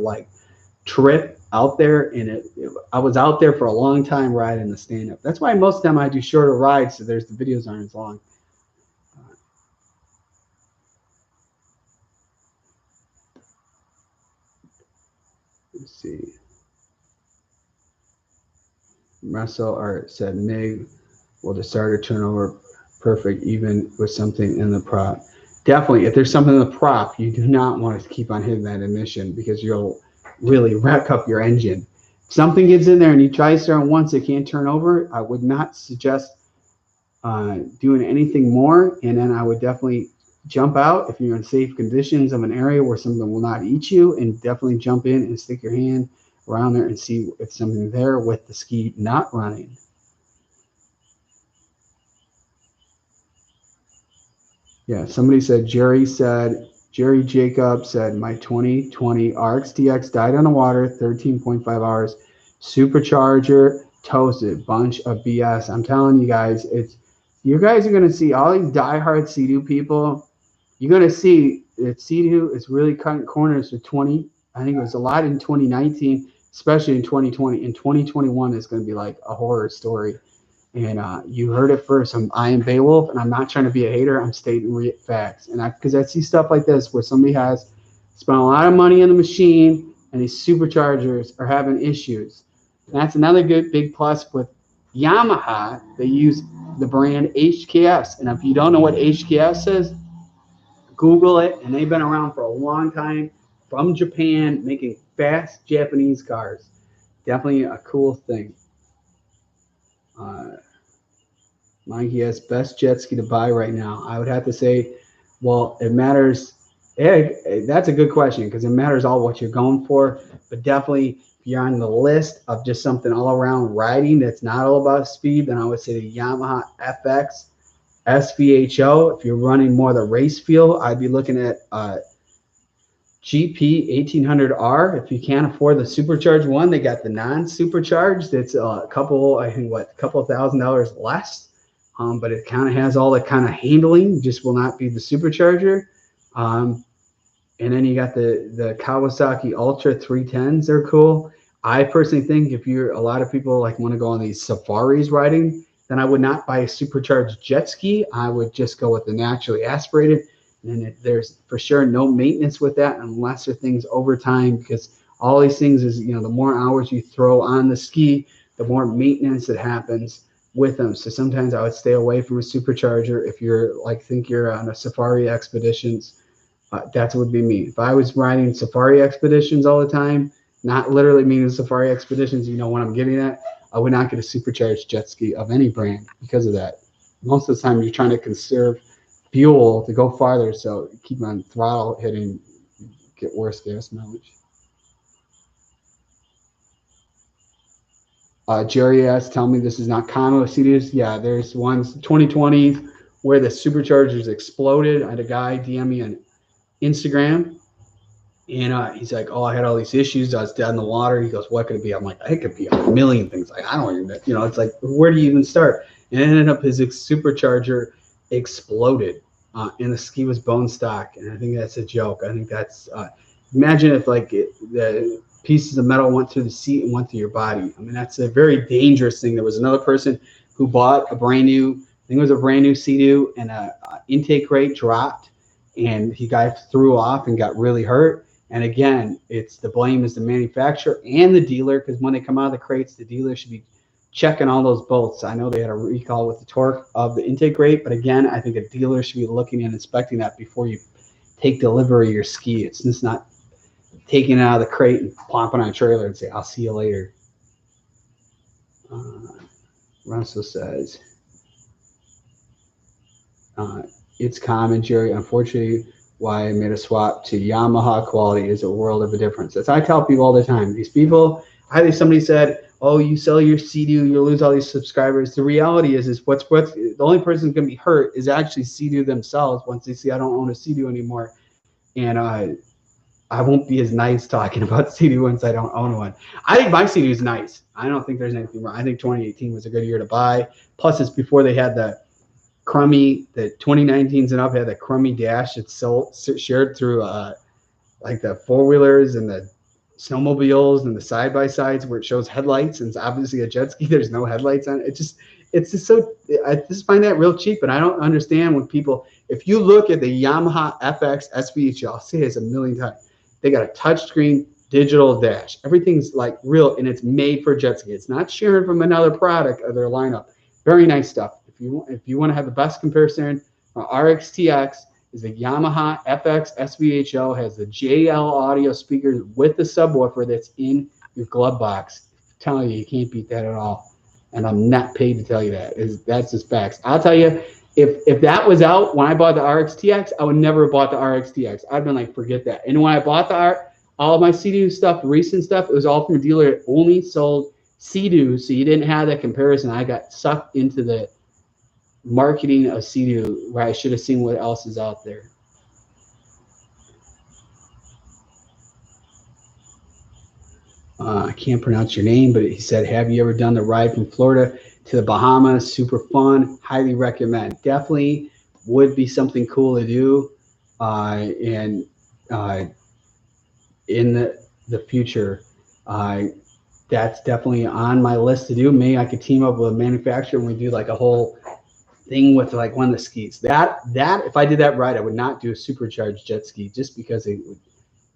trip out there, and I was out there for a long time riding the stand-up. That's why most of the time I do shorter rides, so the videos aren't as long. Let's see. Russell said, Mig, will the starter turnover perfect even with something in the prop? Definitely, if there's something in the prop, you do not want to keep on hitting that emission because you'll really rack up your engine. If something gets in there and you try to start once, it can't turn over, I would not suggest doing anything more. And then I would definitely jump out if you're in safe conditions of an area where something will not eat you, and definitely jump in and stick your hand around there and see if something's there with the ski not running. Yeah, somebody said, Jerry Jacob said, my 2020 RXT-X died on the water, 13.5 hours. Supercharger toasted, bunch of BS. I'm telling you guys, you guys are going to see all these diehard Sea-Doo people. You're going to see that Sea-Doo is really cutting corners for I think it was a lot in 2019, especially in 2020. In 2021 is going to be like a horror story. And you heard it first. I am Beowulf, and I'm not trying to be a hater. I'm stating facts. And because I see stuff like this where somebody has spent a lot of money on the machine, and these superchargers are having issues. And that's another good big plus with Yamaha. They use the brand HKS. And if you don't know what HKS is, Google it. And they've been around for a long time, from Japan, making fast Japanese cars. Definitely a cool thing. Mikey has best jet ski to buy right now. I would have to say, well, it matters. Yeah, that's a good question because it matters all what you're going for. But definitely, if you're on the list of just something all around riding that's not all about speed, then I would say the Yamaha FX SVHO. If you're running more the race feel, I'd be looking at GP 1800R. If you can't afford the supercharged one, they got the non-supercharged. It's a couple, I think, a couple of $1,000s less. But it kind of has all the kind of handling, just will not be the supercharger. And then you got the Kawasaki Ultra 310s. They're cool. I personally think if you're a lot of people like want to go on these safaris riding, then I would not buy a supercharged jet ski. I would just go with the naturally aspirated. And there's for sure no maintenance with that unless there are things over time, because all these things is, you know, the more hours you throw on the ski, the more maintenance that happens with them. So sometimes I would stay away from a supercharger if you're like think you're on a safari expeditions. That would be me. If I was riding safari expeditions all the time, not literally meaning safari expeditions, you know what I'm getting at, I would not get a supercharged jet ski of any brand because of that. Most of the time you're trying to conserve fuel to go farther, so keep on throttle hitting, get worse gas mileage. Jerry asked, tell me this is not common with CDs. Yeah, there's ones 2020s where the superchargers exploded. I had a guy DM me on Instagram, and he's like, oh, I had all these issues. I was dead in the water. He goes, what could it be? I'm like, it could be a million things. Like, I don't even know. You know, it's like, where do you even start? And it ended up his supercharger exploded, and the ski was bone stock. And I think that's a joke. I think that's, imagine if like the pieces of metal went through the seat and went through your body. I mean, that's a very dangerous thing. There was another person who bought a brand new, I think it was a brand new Sea-Doo, and a intake rate dropped, and he threw off and got really hurt. And again, it's the blame is the manufacturer and the dealer, because when they come out of the crates, the dealer should be checking all those bolts. I know they had a recall with the torque of the intake rate, but again, I think a dealer should be looking and inspecting that before you take delivery of your ski. It's just not taking it out of the crate and plopping on a trailer and say, I'll see you later. Russell says, it's common, Jerry. Unfortunately, why I made a swap to Yamaha quality is a world of a difference. As I tell people all the time, these people, I think somebody said, oh, you sell your Sea-Doo, you'll lose all these subscribers. The reality is what's the only person who's going to be hurt is actually Sea-Doo themselves once they see I don't own a Sea-Doo anymore. And I won't be as nice talking about Sea-Doo once I don't own one. I think my Sea-Doo is nice. I don't think there's anything wrong. I think 2018 was a good year to buy. Plus, it's before they had the crummy, the 2019s and up had the crummy dash. It's shared through like the four-wheelers and the snowmobiles and the side-by-sides where it shows headlights, and it's obviously a jet ski. There's no headlights on it. It's just so, I just find that real cheap, and I don't understand when people, if you look at the Yamaha FX SVHO, I'll say this a million times, they got a touchscreen digital dash. Everything's like real, and it's made for jet ski. It's not sharing from another product of their lineup. Very nice stuff. If you want to have the best comparison, RXT-X is a Yamaha FX SVHO, has the JL audio speakers with the subwoofer that's in your glove box. I'm telling you can't beat that at all. And I'm not paid to tell you that. That's just facts. I'll tell you, if that was out when I bought the RXT-X, I would never have bought the RXT-X. I'd been like, forget that. And when I bought all of my Sea-Doo stuff, recent stuff, it was all from a dealer that only sold Sea-Doo, so you didn't have that comparison. I got sucked into the marketing of Sea-Doo where I should have seen what else is out there. I can't pronounce your name, but he said, have you ever done the ride from Florida to the Bahamas? Super fun. Highly recommend. Definitely would be something cool to do. And in the future, that's definitely on my list to do. Maybe I could team up with a manufacturer and we do like a whole thing with like one of the skis. That if I did that ride, I would not do a supercharged jet ski just because it would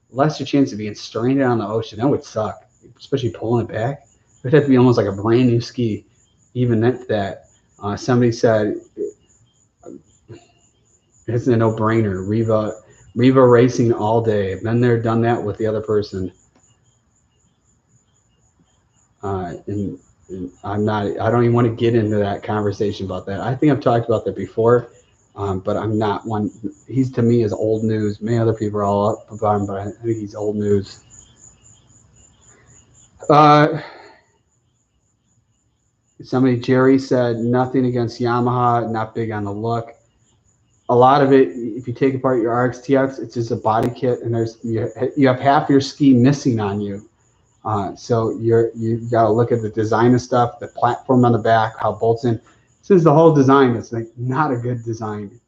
lesser chance of being stranded on the ocean. That would suck, especially pulling it back. It would have to be almost like a brand new ski. Even at that, somebody said it's a no-brainer. Riva racing all day. Been there, done that with the other person. And I'm not. I don't even want to get into that conversation about that. I think I've talked about that before, but I'm not one. He's to me is old news. Many other people are all up about him, but I think he's old news. Jerry said nothing against Yamaha, not big on the look. A lot of it, if you take apart your RXT-X, it's just a body kit, and you have half your ski missing on you. So you got to look at the design of stuff, the platform on the back, how it bolts in. Since the whole design is like not a good design.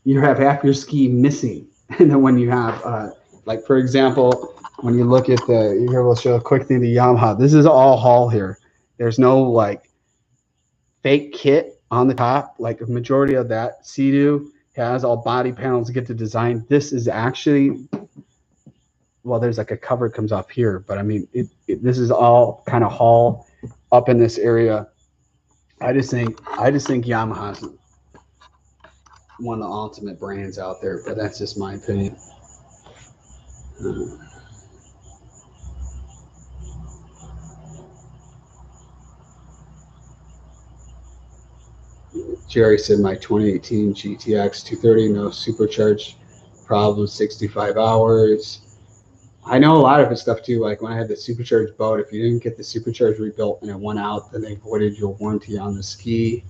You have half your ski missing, and then when you have like for example, when you look at here, we'll show a quick thing. The Yamaha. This is all Hall here. There's no like fake kit on the top. Like a majority of that Sea-Doo has all body panels to get the design. This is actually, well, there's like a cover that comes off here, but I mean, this is all kind of Hall up in this area. I just think Yamaha's one of the ultimate brands out there, but that's just my opinion. Jerry said my 2018 GTX 230, no supercharged problem, 65 hours. I know a lot of his stuff too. Like when I had the supercharged boat, if you didn't get the supercharged rebuilt and it went out, then they voided your warranty on the ski.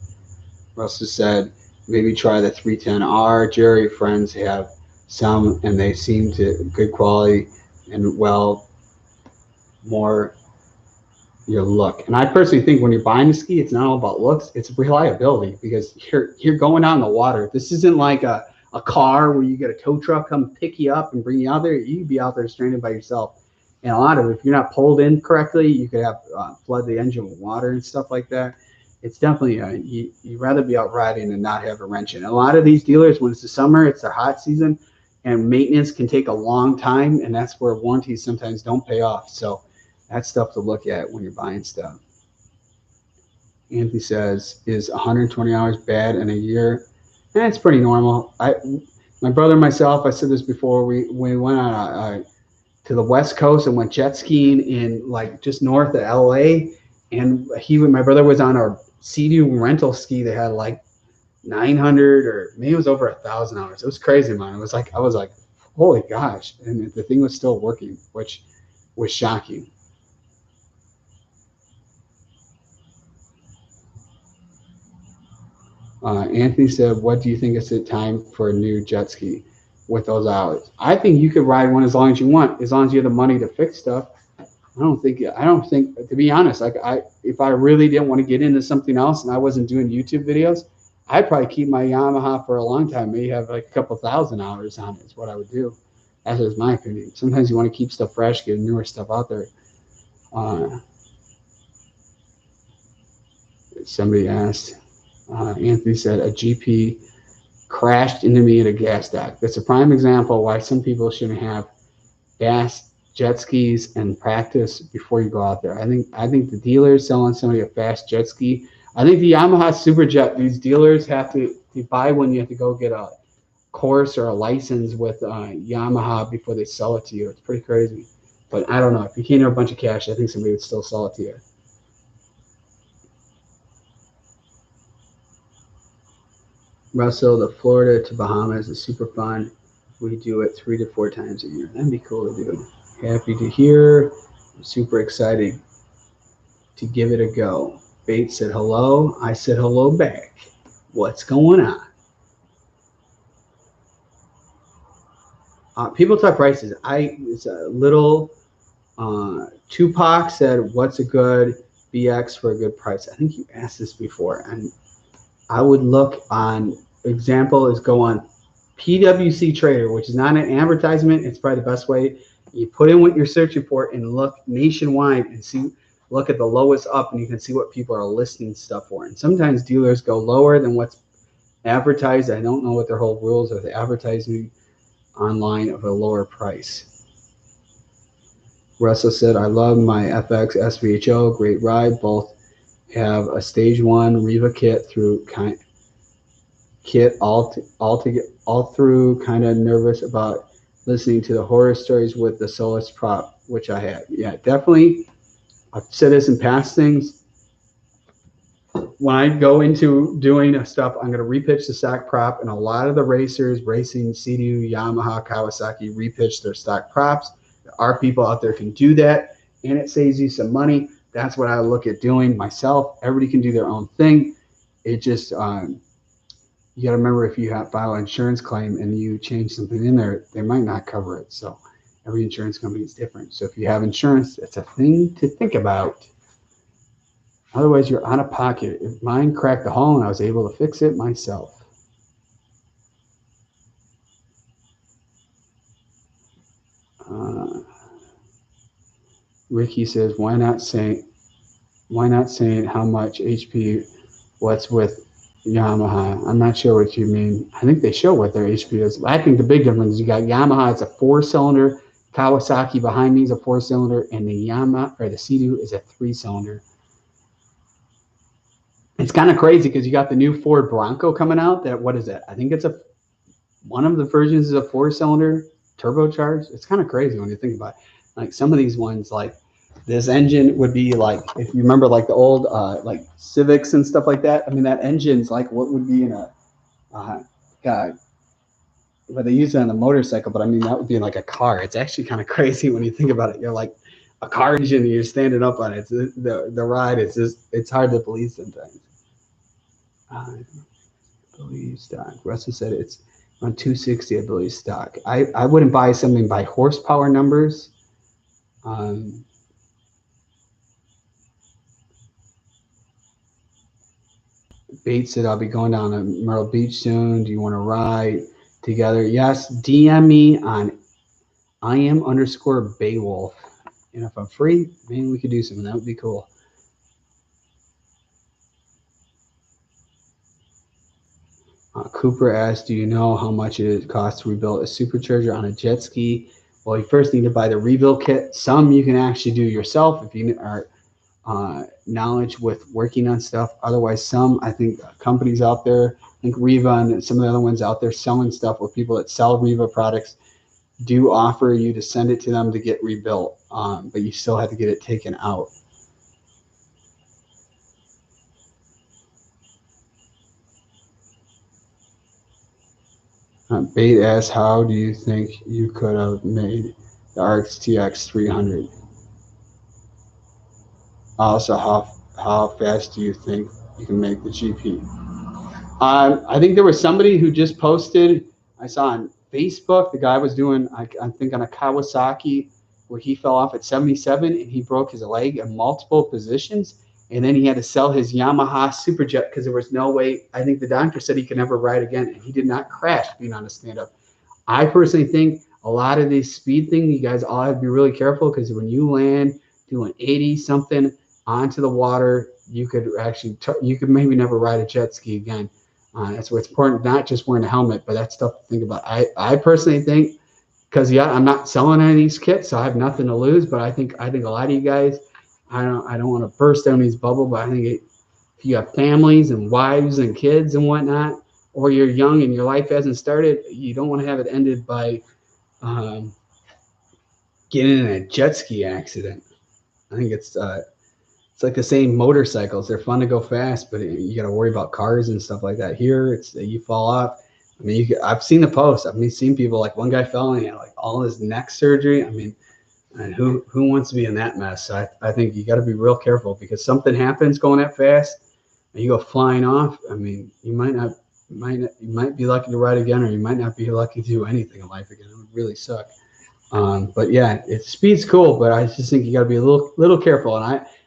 Russell said maybe try the 310R. Jerry, friends have some, and they seem to good quality and well more your look. And I personally think when you're buying a ski, it's not all about looks, it's reliability, because you're going out in the water. This isn't like a car where you get a tow truck come pick you up and bring you out there. You could be out there stranded by yourself. And a lot of it, if you're not pulled in correctly, you could have flood the engine with water and stuff like that. It's definitely you'd rather be out riding and not have a wrench in. A lot of these dealers, when it's the summer, it's their hot season, and maintenance can take a long time, and that's where warranties sometimes don't pay off. So that's stuff to look at when you're buying stuff. Anthony says, is 120 hours bad in a year? It's pretty normal. My brother and myself, I said this before, we went on to the West Coast and went jet skiing in like just north of LA, and my brother was on our Sea-Doo rental ski that had like 900 or maybe it was over 1,000 hours. It was crazy, man. I was like, holy gosh, and the thing was still working, which was shocking. Anthony said, what do you think is the time for a new jet ski with those hours? I think you could ride one as long as you want, as long as you have the money to fix stuff. I don't think, to be honest, like if I really didn't want to get into something else and I wasn't doing YouTube videos, I'd probably keep my Yamaha for a long time. Maybe have like a couple thousand hours on it is what I would do. That's just my opinion. Sometimes you want to keep stuff fresh, get newer stuff out there. Somebody asked, Anthony said, a GP crashed into me at a gas stack. That's a prime example why some people shouldn't have fast jet skis and practice before you go out there. I think the dealers selling somebody a fast jet ski, I think the Yamaha Superjet, these dealers have to buy one. You have to go get a course or a license with Yamaha before they sell it to you. It's pretty crazy. But I don't know. If you can't have a bunch of cash, I think somebody would still sell it to you. Russell, the Florida to Bahamas is super fun. We do it 3 to 4 times a year. That'd be cool to do. Happy to hear. I'm super excited to give it a go. Bates said hello. I said hello back. What's going on? People talk prices. It's a little. Tupac said, "What's a good BX for a good price?" I think you asked this before, and I would look on. Example is go on PWC Trader, which is not an advertisement. It's probably the best way. You put in what you're searching for and look nationwide and look at the lowest up, and you can see what people are listing stuff for. And sometimes dealers go lower than what's advertised. I don't know what their whole rules are. The advertising online of a lower price. Russell said, I love my FX SVHO, great ride. Both have a stage 1 Riva kit all through. Kind of nervous about listening to the horror stories with the Solus prop, which I had. Yeah, definitely I've said this in past things. When I go into doing stuff, I'm going to repitch the stock prop, and a lot of the racers racing Sea-Doo, Yamaha, Kawasaki repitch their stock props. There are people out there who can do that, and it saves you some money. That's what I look at doing myself. Everybody can do their own thing. It just, you got to remember, if you file an insurance claim and you change something in there, they might not cover it. So every insurance company is different. So if you have insurance, it's a thing to think about. Otherwise, you're out of pocket. If mine cracked the hull and I was able to fix it myself. Ricky says, why not saying how much HP, what's with Yamaha? I'm not sure what you mean. I think they show what their HP is. I think the big difference is you got Yamaha, it's a 4-cylinder. Kawasaki behind me is a 4-cylinder, and the Yamaha or the Sea-Doo is a 3-cylinder. It's kind of crazy because you got the new Ford Bronco coming out. That, what is that? I think it's one of the versions is a 4-cylinder turbocharged. It's kind of crazy when you think about it. Like some of these ones, like this engine would be like, if you remember like the old like Civics and stuff like that. I mean, that engine's like what would be in a but they use it on a motorcycle, but I mean that would be like a car. It's actually kind of crazy when you think about it. You're like a car engine, and you're standing up on it. It's the ride. It's just, it's hard to believe sometimes. I believe stock. Russell said it's on 260. I believe stock. I wouldn't buy something by horsepower numbers. Bates said I'll be going down to Myrtle Beach soon. Do you want to ride together? Yes. DM me on @Beowulf. And if I'm free, maybe we could do something. That would be cool. Cooper asked, do you know how much it costs to rebuild a supercharger on a jet ski? Well, you first need to buy the rebuild kit. Some you can actually do yourself if you are knowledge with working on stuff. Otherwise, some, I think, companies out there, I think Riva and some of the other ones out there selling stuff, where people that sell Riva products do offer you to send it to them to get rebuilt, but you still have to get it taken out. Bait asks, how do you think you could have made the RXT-X 300? Also, how fast do you think you can make the GP? I think there was somebody who just posted, I saw on Facebook, the guy was doing, I think on a Kawasaki, where he fell off at 77 and he broke his leg in multiple positions. And then he had to sell his Yamaha Superjet because there was no way. I think the doctor said he could never ride again, and he did not crash being on a stand-up. I personally think a lot of these speed things, you guys all have to be really careful, because when you land doing 80-something onto the water, you could actually, you could maybe never ride a jet ski again. That's where it's important, not just wearing a helmet, but that's stuff to think about. I personally think, because yeah, I'm not selling any of these kits, so I have nothing to lose. But I think a lot of you guys, I don't want to burst down these bubble, but I think if you have families and wives and kids and whatnot, or you're young and your life hasn't started, you don't want to have it ended by getting in a jet ski accident. I think it's like the same motorcycles. They're fun to go fast, but you got to worry about cars and stuff like that. Here, it's you fall off. I mean, I've seen the posts. I've seen people, like one guy fell and he had like all his neck surgery. I mean, and who wants to be in that mess? So I think you got to be real careful, because something happens going that fast and you go flying off. I mean, you might be lucky to ride again, or you might not be lucky to do anything in life again. It would really suck. But yeah, speed's cool, but I just think you got to be a little careful. And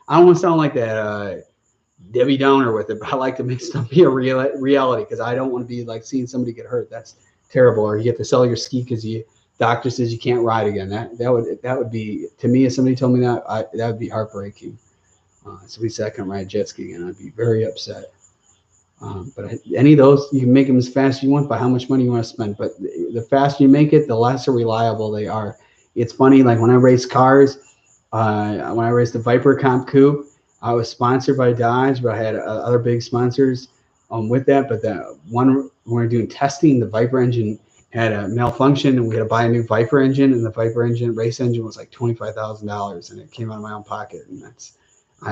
I don't want to sound like that Debbie Downer with it, but I like to make stuff be a reality, because I don't want to be like seeing somebody get hurt. That's terrible. Or you have to sell your ski because doctor says you can't ride again. That would be, to me, if somebody told me that, that would be heartbreaking. Somebody said I can't ride jet ski again, I'd be very upset. But any of those, you can make them as fast as you want by how much money you want to spend. But the faster you make it, the less reliable they are. It's funny, like when I race cars, when I raced the Viper Comp Coupe, I was sponsored by Dodge, but I had other big sponsors with that. But the one when we were doing testing, the Viper engine had a malfunction, and we had to buy a new Viper engine, and the Viper engine, race engine, was like $25,000, and it came out of my own pocket. And that's,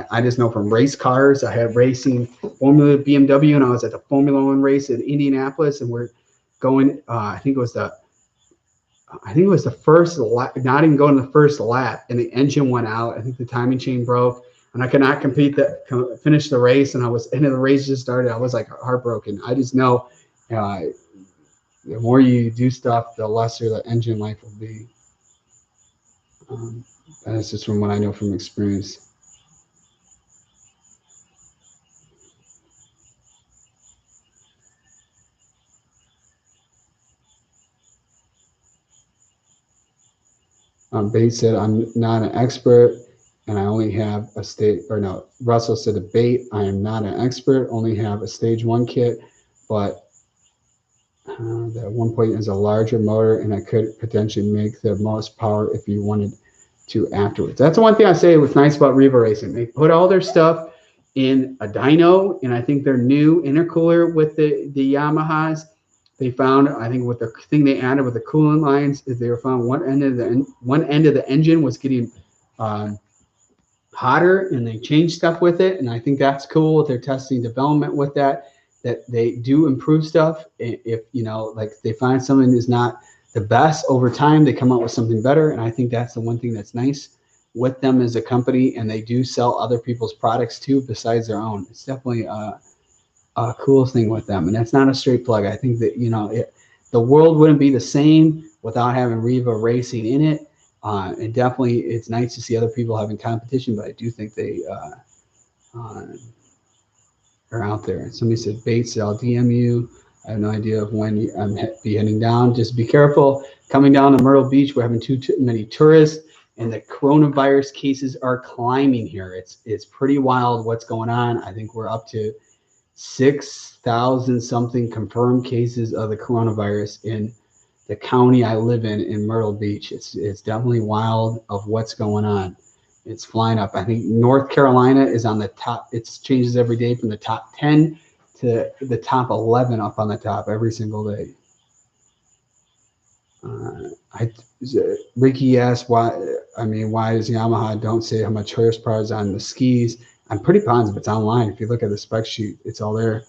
I just know from race cars. I had racing Formula BMW, and I was at the Formula One race in Indianapolis, and we're going. I think it was the first lap, not even going to the first lap, and the engine went out. I think the timing chain broke, and I could not finish the race. And I was, and the race just started. I was like heartbroken. I just know. The more you do stuff, the lesser the engine life will be. And that's just from what I know from experience. Bates said, I'm not an expert, and I only have a stage, or no, Russell said, debate, I am not an expert, only have a stage 1 kit, but that 1 is a larger motor, and I could potentially make the most power if you wanted to afterwards. That's the one thing I say what's nice about Riva Racing. They put all their stuff in a dyno, and I think their new intercooler with the Yamahas, they found, I think with the thing they added with the coolant lines, is they found one end of the engine was getting hotter, and they changed stuff with it. And I think that's cool with their testing development with that they do improve stuff. If you know, like they find something is not the best over time, they come out with something better. And I think that's the one thing that's nice with them as a company. And they do sell other people's products too besides their own. It's definitely a cool thing with them. And that's not a straight plug. I think that, you know, the world wouldn't be the same without having Riva Racing in it. And definitely it's nice to see other people having competition, but I do think they are out there. Somebody said, Bates, I'll DM you. I have no idea of when I'm be heading down. Just be careful. Coming down to Myrtle Beach, we're having too many tourists, and the coronavirus cases are climbing here. It's pretty wild what's going on. I think we're up to 6,000 something confirmed cases of the coronavirus in the county I live in Myrtle Beach. It's definitely wild of what's going on. It's flying up. I think North Carolina is on the top. It changes every day from the top 10 to the top 11 up on the top every single day. Ricky asked why does Yamaha don't say how much horsepower is on the skis? I'm pretty positive it's online. If you look at the spec sheet, it's all there.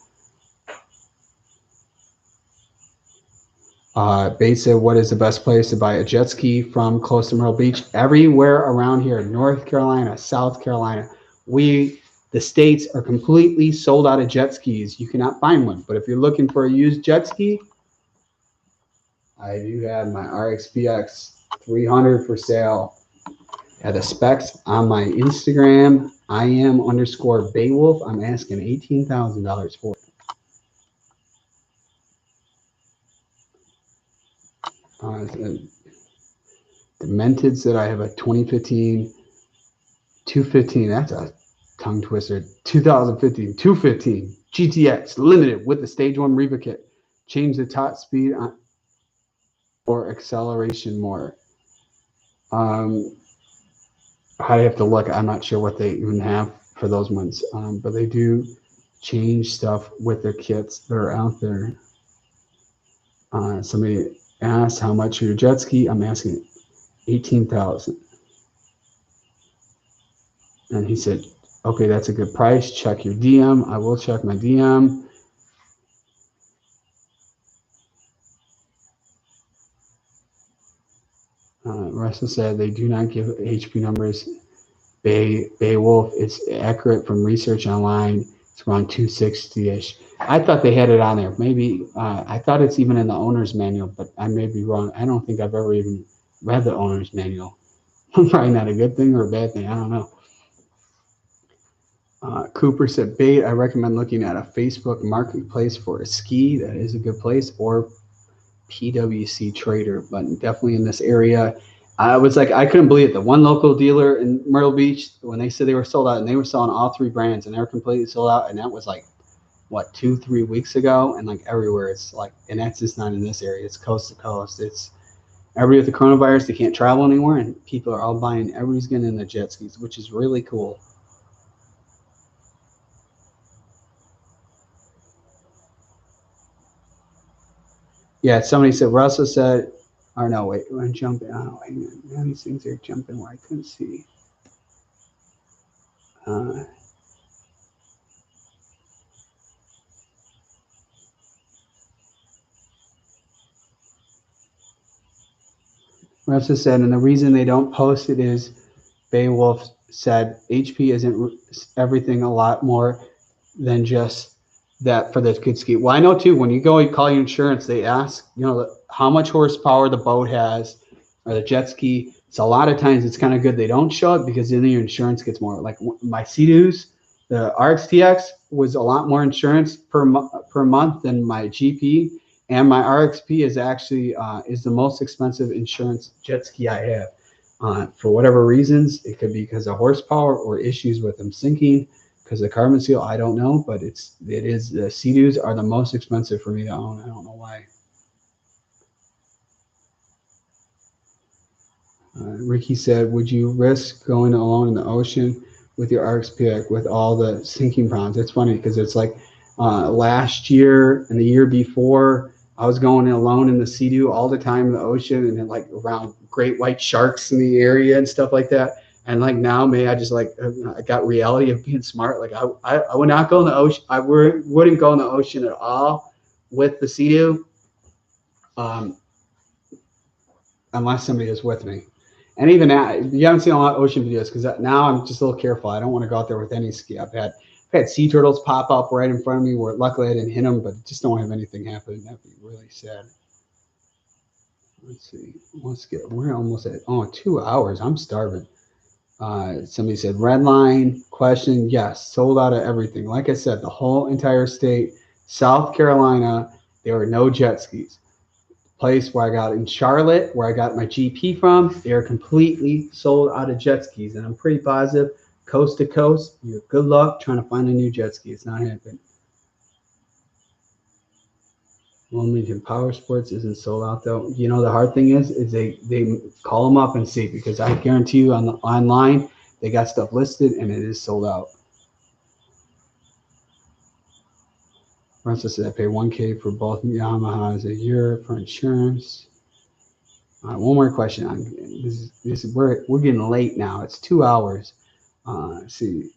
Bates said, what is the best place to buy a jet ski from close to Myrtle Beach? Everywhere around here, North Carolina, South Carolina. The states are completely sold out of jet skis. You cannot find one. But if you're looking for a used jet ski, I do have my RXP-X 300 for sale. At the specs on my Instagram, Am_Beowulf. I'm asking $18,000 for it. Demented said I have a 2015 215. That's a tongue twister. 2015 215 GTX limited with the stage 1 Reva kit. Change the top speed on or acceleration more. I have to look. I'm not sure what they even have for those ones, but they do change stuff with their kits that are out there. Somebody asked how much for your jet ski. I'm asking $18,000, and he said, okay, that's a good price. Check your DM. I will check my DM. Russell said they do not give HP numbers. Beowulf, it's accurate from research online. It's around 260-ish. I thought they had it on there. Maybe I thought it's even in the owner's manual, but I may be wrong. I don't think I've ever even read the owner's manual. Probably not a good thing or a bad thing. I don't know. Cooper said, Bait, I recommend looking at a Facebook marketplace for a ski. That is a good place, or PWC Trader, but definitely in this area. I was like, I couldn't believe it. The one local dealer in Myrtle Beach, when they said they were sold out, and they were selling all 3 brands, and they were completely sold out, and that was like, what, 2-3 weeks ago, and like everywhere it's like, and that's just not in this area. It's coast to coast. It's everybody with the coronavirus, they can't travel anywhere, and people are all buying. Everybody's getting in the jet skis, which is really cool. Yeah, somebody said, Russell said, or no, wait, I'm jumping. Oh, hang on. Man, these things are jumping where I couldn't see. Russell said, and the reason they don't post it is Beowulf said HP isn't everything, a lot more than just that for the good ski. Well, I know too, when you go and call your insurance, they ask, you know, how much horsepower the boat has or the jet ski. So a lot of times it's kind of good they don't show it because then your insurance gets more. Like my Sea-Doos, the RXT-X was a lot more insurance per month than my GP, and my RXP is actually is the most expensive insurance jet ski I have. For whatever reasons, it could be because of horsepower or issues with them sinking because of the carbon seal. I don't know, but it is the Sea-Doos are the most expensive for me to own. I don't know why. Ricky said, would you risk going alone in the ocean with your RXP-X with all the sinking problems? It's funny because it's like last year and the year before, I was going alone in the Sea-Doo all the time in the ocean and then like around great white sharks in the area and stuff like that. And like now, maybe I just like I got reality of being smart. Like I would not go in the ocean. I wouldn't go in the ocean at all with the Sea-Doo, unless somebody is with me. And even that, you haven't seen a lot of ocean videos because now I'm just a little careful. I don't want to go out there with any ski. I've had sea turtles pop up right in front of me where luckily I didn't hit them, but just don't have anything happen. That'd be really sad. Let's see. We're almost at 2 hours. I'm starving. Somebody said red line question. Yes, sold out of everything. Like I said, the whole entire state, South Carolina, there were no jet skis. Place where I got in Charlotte, where I got my GP from, they are completely sold out of jet skis, and I'm pretty positive coast to coast, you have good luck trying to find a new jet ski. It's not happening. Wilmington Power Sports isn't sold out though. You know, the hard thing is they call them up and see, because I guarantee you on the online they got stuff listed and it is sold out. Francis said I pay $1K for both Yamahas a year for insurance. All right, one more question. We're getting late now. It's 2 hours. Let's see.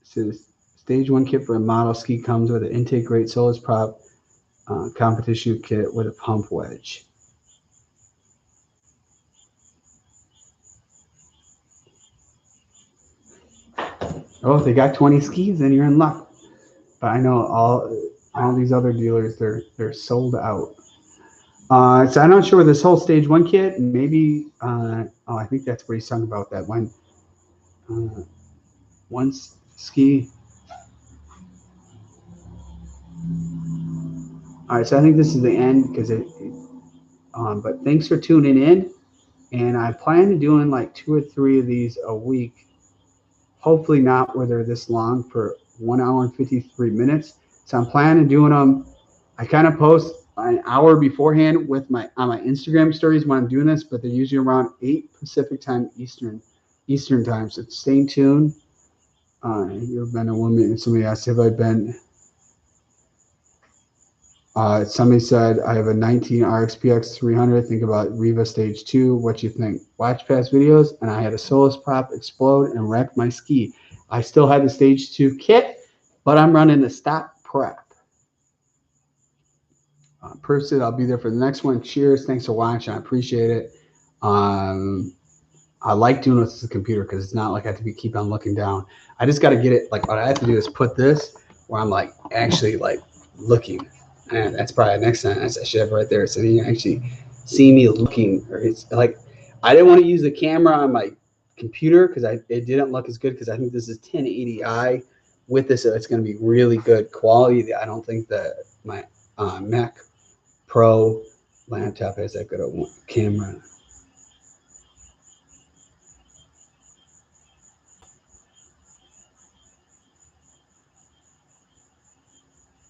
So stage 1 kit for a model ski comes with an intake grate Solus prop, competition kit with a pump wedge. Oh, if they got 20 skis, then you're in luck. But I know all these other dealers, they're sold out. So I'm not sure this whole stage 1 kit, maybe, I think that's what he's talking about, that one ski. All right, so I think this is the end because but thanks for tuning in, and I plan to doing like 2 or 3 of these a week. Hopefully not where they're this long, for 1 hour and 53 minutes. So I'm planning on doing them. I kind of post an hour beforehand with on my Instagram stories when I'm doing this, but they're usually around 8 Pacific time, Eastern time. So stay tuned. You've been a woman, and somebody asked, have I been? Somebody said, I have a 19 RXP-X 300. Think about Riva Stage 2. What you think? Watch past videos, and I had a Solus prop explode and wreck my ski. I still had the Stage 2 kit, but I'm running the stock prep. Proof said I'll be there for the next one. Cheers. Thanks for watching. I appreciate it. I like doing this with the computer because it's not like I have to keep on looking down. I just got to get it. Like what I have to do is put this where I'm like actually like looking. And that's probably the next sentence I should have right there. So you can actually see me looking. Or it's like I didn't want to use the camera on my computer because it didn't look as good, because I think this is 1080i with this, so it's going to be really good quality. I don't think that my Mac Pro laptop has that good a camera.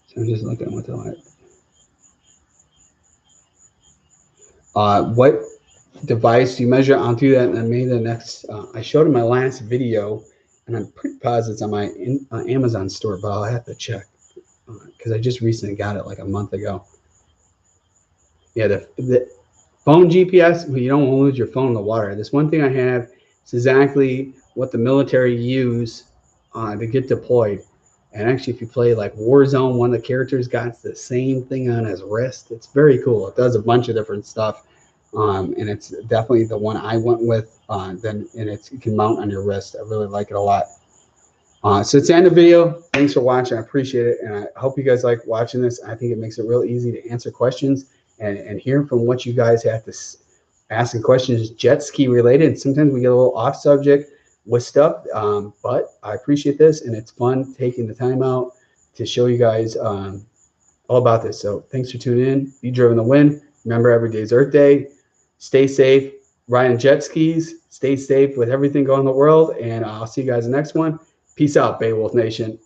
So I'm just looking what the light. What device do you measure? I'll do that in maybe the next. I showed in my last video, and I'm pretty positive it's on my Amazon store, but I'll have to check because I just recently got it like a month ago. Yeah, the phone GPS, well, you don't want to lose your phone in the water. This one thing I have is exactly what the military use to get deployed. And actually, if you play like Warzone, one of the characters got the same thing on his wrist. It's very cool. It does a bunch of different stuff. And it's definitely the one I went with. And you can mount on your wrist. I really like it a lot. So it's the end of the video. Thanks for watching. I appreciate it. And I hope you guys like watching this. I think it makes it real easy to answer questions and hear from what you guys have to asking questions jet ski related. And sometimes we get a little off subject with stuff, but I appreciate this, and it's fun taking the time out to show you guys all about this. So thanks for tuning in. Be driven to win. Remember, every day is Earth Day. Stay safe, riding jet skis. Stay safe with everything going on in the world, and I'll see you guys in the next one. Peace out, Beowulf Nation.